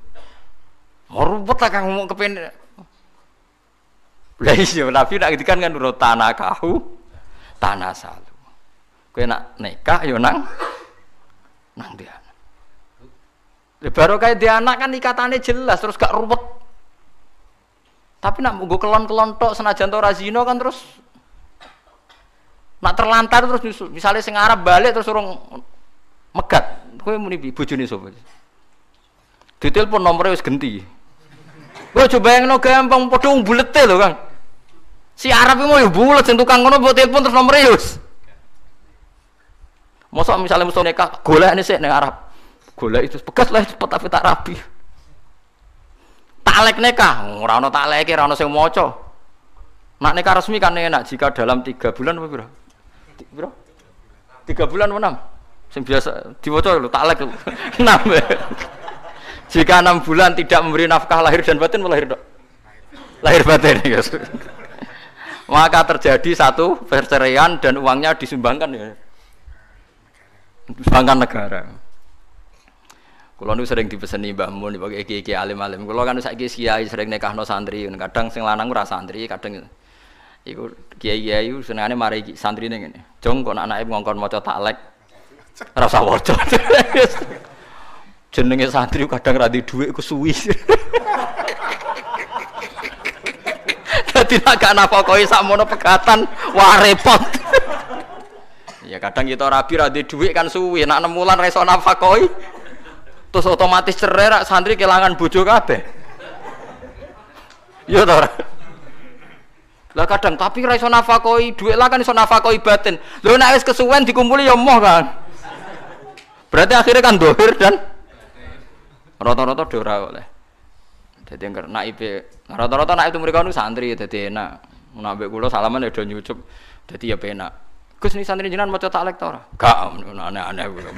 Ruwet lah Kang ngomong kepen. Lah iya Nabi nak ngendikan kan nurut tanakahu tanasalu. Kowe nak nikah yo nang dia. Baru kayak dia anak kan ikatannya jelas terus gak ruwet. Tapi nak nggo kelon-kelon tok senajan to razino kan terus nak terlantar terus nyusul. Misalnya sing Arab balik terus urung megat. Kowe muni bojone sapa? Ditelepon nomere wis genti. Kowe coba bayangno gampang padha bulete lho, Kang. Si Arab iki mau yo bulet sing tukang ngono mbok telepon terus nomere wis. Mosok misalnya mesti nikah golekne sik ning Arab. Golek itu bekas lah cepet tapi tak rapi. Taklek nikah, ora ono takleke, ora ono sing maca. Nak nikah resmi kan enak jika dalam 3 bulan apa pira? Pira? 3 bulan apa 6? Sing biasa diwaca lho taklek. 6. Jika 6 bulan tidak memberi nafkah lahir dan batin melahir dok. Lahir batin ya. Maka terjadi satu perceraian dan uangnya disumbangkan ya. Disumbangkan negara. Kulo nu sering dipeseni Mbah Mun dipake iki-iki alim-alim. Kulo kan saiki kiai sering nikahno santri, kadang sing lanang ora santri, kadang iku kiai-kiai senengane mari santrine ngene. Jong kok anake ngongkon maca taklek. Ora usah waca. Jenenge santri kadang ra di dhuwit ku suwi. Dadi nek gak nafakohi sakmono pegatan wah repot. Ya kadang kita rabi ra di dhuwit kan suwi, nek 6 wulan ra iso nafakohi. Terus otomatis cerai rak santri kehilangan bojo kabeh. Iya ta ora? Lah kadang tapi ra iso nafakoi dhuwit lah kan iso nafakoi batin. Lho nek wis kesuwen dikumpuli ya moh kan. Berarti akhirnya kan dohir dan rata-rata do ora oleh. Dadi engger naibe rata-rata naik itu mereka nu santri dadi enak. Mun ambek kula salaman ya do nyucup dadi ya penak. Gus ni santri jenengan maca taklek ta ora? Gak aneh-aneh kula.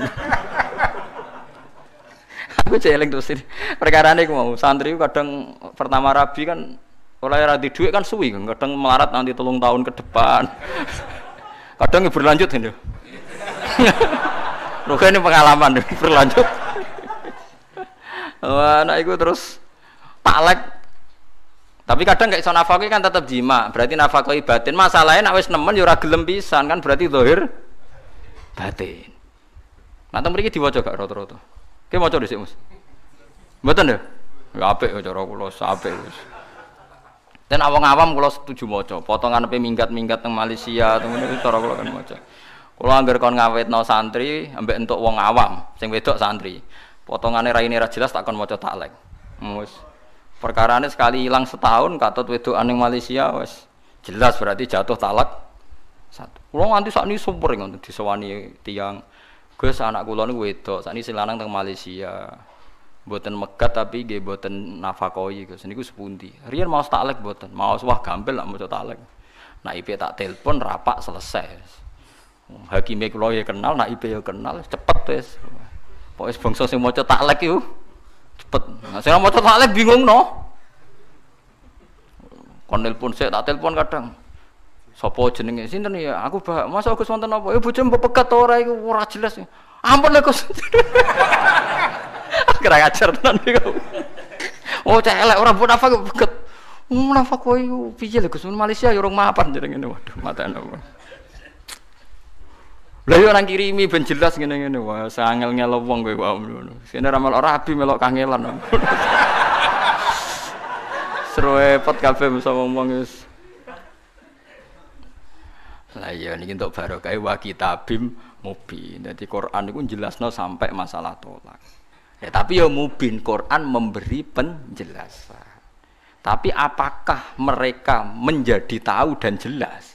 Aku celeng terus ini perkara ini aku mau santri kadang pertama rabi kan oleh radi duit kan suwi kan kadang melarat nanti 3 tahun ke depan kadang berlanjut ini Ruka ini pengalaman berlanjut wah nah itu terus taklek tapi kadang kayak iso nafakoi kan tetap jima berarti nafakoi batin masalahnya nak wis nemen ya ora gelem pisan kan berarti zahir batin nah teng mriki diwaca gak rata-rata ki maca dhisik Mas. Mboten lho. Ya apik cara kula apik wis. Dan awang-awam kula setuju maca. Potongan pe minggat-minggat teng Malaysia teng ngene cara kula kan maca. Kula anggar kon ngawetno santri ambek entuk wong awam sing wedok santri. Potongane raine ra jelas tak kon maca taklek. Wis. Perkarane sekali ilang setahun katut wedokan ning Malaysia wis jelas berarti jatuh talak satu. Kula nganti sakniki super ngoten disewani tiyang Gus anak kula niku wedok, sakniki sing lanang teng Malaysia. Mboten megat tapi nggih mboten nafakoi Gus. Niku sepundi. Riyen mau taklek mboten, mau wah gampil lak maca taklek. Nak IP tak telepon rapak selesai. Hakime kula ya kenal, nak IP ya kenal, cepet wis. Pokoke bangsa sing maca taklek iku cepet. Nah sing maca taklek bingung no. Kon nelpon sik tak telepon kadang. Sopo jenenge sinten ya? Aku masa Gus wonten apa? Ya bojo mbok pegat ora iku ora jelas. Ampun lho Gus. Kira ngajar tenan niku. Oh celek ora mbok nafak pegat. Nafak koyo piye lho Gus Malaysia ya urung mapan jenenge waduh matane. Lah yo nang kirimi ben jelas ngene-ngene wah sangel-ngel wong kowe wae ngono. Sene ramal ora rabi melok kangelan. Seru repot kabeh mesti ngomong wis. Lah iya niki entuk barokah wa kitabim mubin. Dadi Quran niku jelasno sampai masalah tolak. Ya tapi ya mubin Quran memberi penjelasan. Tapi apakah mereka menjadi tahu dan jelas?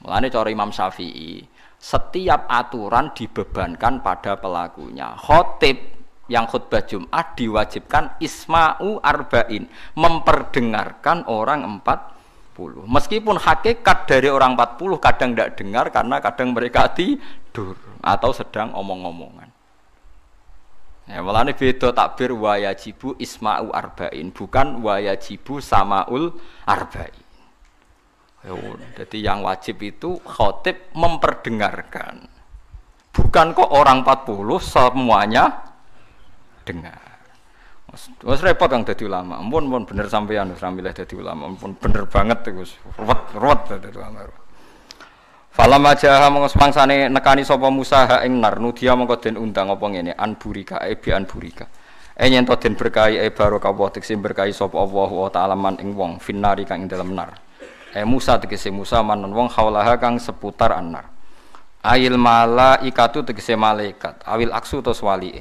Mulane cara Imam Syafi'i, setiap aturan dibebankan pada pelakunya. Khotib yang khutbah Jumat diwajibkan isma'u arba'in, memperdengarkan orang 40. Meskipun hakikat dari orang 40 kadang tidak dengar karena kadang mereka tidur atau sedang omong-omongan. Ya, mulane beda takbir wa yajibu isma'u arba'in, bukan wa yajibu samaul arba'in. Jadi yang wajib itu khotib memperdengarkan. Bukan kok orang 40 semuanya dengar. Wes repot kang dadi ulama. Ampun bener sampean wis milih dadi ulama. Ampun bener banget Gus. Ruwet dadi ulama. Falamma jaha mongko semangsane nekani sapa Musa ha ing nar nudia mongko den undang apa ngene an burika bi an burika. Yen to den berkahi barokah wa tekse berkahi sapa Allah wa ta'ala man ing wong finnari kang ing dalem nar. Musa tegese Musa manon wong haulaha kang seputar annar. Ail malaikatu tegese malaikat awil aksu tos wali.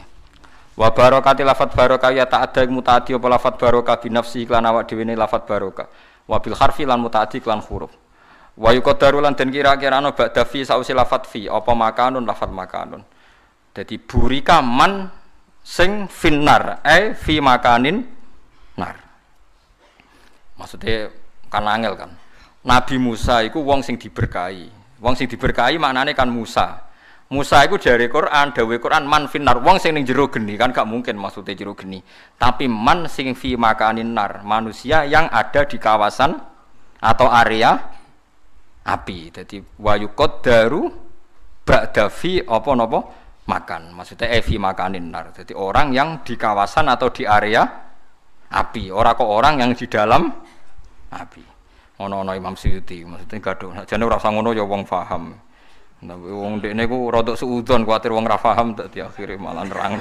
Wa barakati lafat barokah ya ta'adda mutaaddi apa lafat barokah bi nafsi iklan awak dhewe ne lafat barokah. Wa bil harfi lan mutaaddi iklan huruf. Wa yuqaddaru lan den kira-kira ana ba'da fi sausi lafat fi apa makanun lafat makanun. Dadi burika man sing finnar fi makanin nar. Maksudnya kan angel kan. Nabi Musa iku wong sing diberkahi. Wong sing diberkahi maknane kan Musa. Musa iku dari Quran, dawuh Quran man finnar, wong sing ning jero geni kan gak mungkin maksudnya jero geni. Tapi man sing fi makanin nar, manusia yang ada di kawasan atau area api. Jadi wayukot daru ba'da fi apa napa makan. Maksudnya fi makanin nar. Jadi orang yang di kawasan atau di area api. Ora kok orang yang di dalam api. Ono Imam Suyuti. Maksudnya gaduh. Jane ora usah ngono ya wong paham. Nah, wong dekne ku rodok suudon kuwatir wong ra paham dadi akhire malah nerang.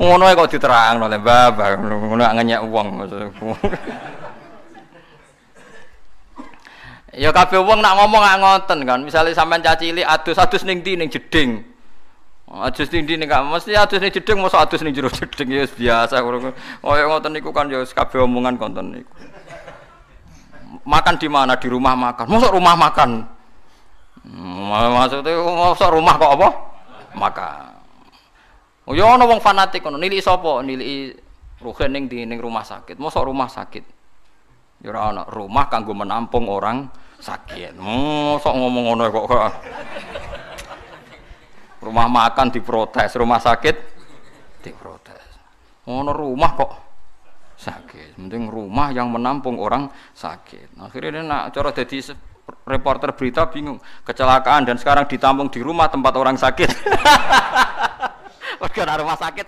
Ngono kok diterangno le babah ngono ngenyek wong maksudku. Ya kabeh wong nak ngomong gak ngoten kan. Misale sampean caci cilik adus-adus ning ndi ning jeding. Adus ning ndi ning gak mesti adus ning jeding mosok adus ning jero jeding ya biasa ngono. Kaya ngoten niku kan ya kabeh omongan konten niku. Makan di mana? Di rumah makan. Mosok rumah makan. Maksudnya mosok rumah kok apa? Makan. Oh ya ana wong fanatik ngono. Niliki sapa? Niliki Ruhen ning rumah sakit. Mosok rumah sakit. Ya ora ana rumah kanggo menampung orang sakit. Mosok ngomong ngono kok. Rumah makan diprotes, rumah sakit diprotes. Ono rumah kok sakit. Penting rumah yang menampung orang sakit. Akhirnya dia nak cara jadi reporter berita bingung. Kecelakaan dan sekarang ditampung di rumah tempat orang sakit. Karena rumah sakit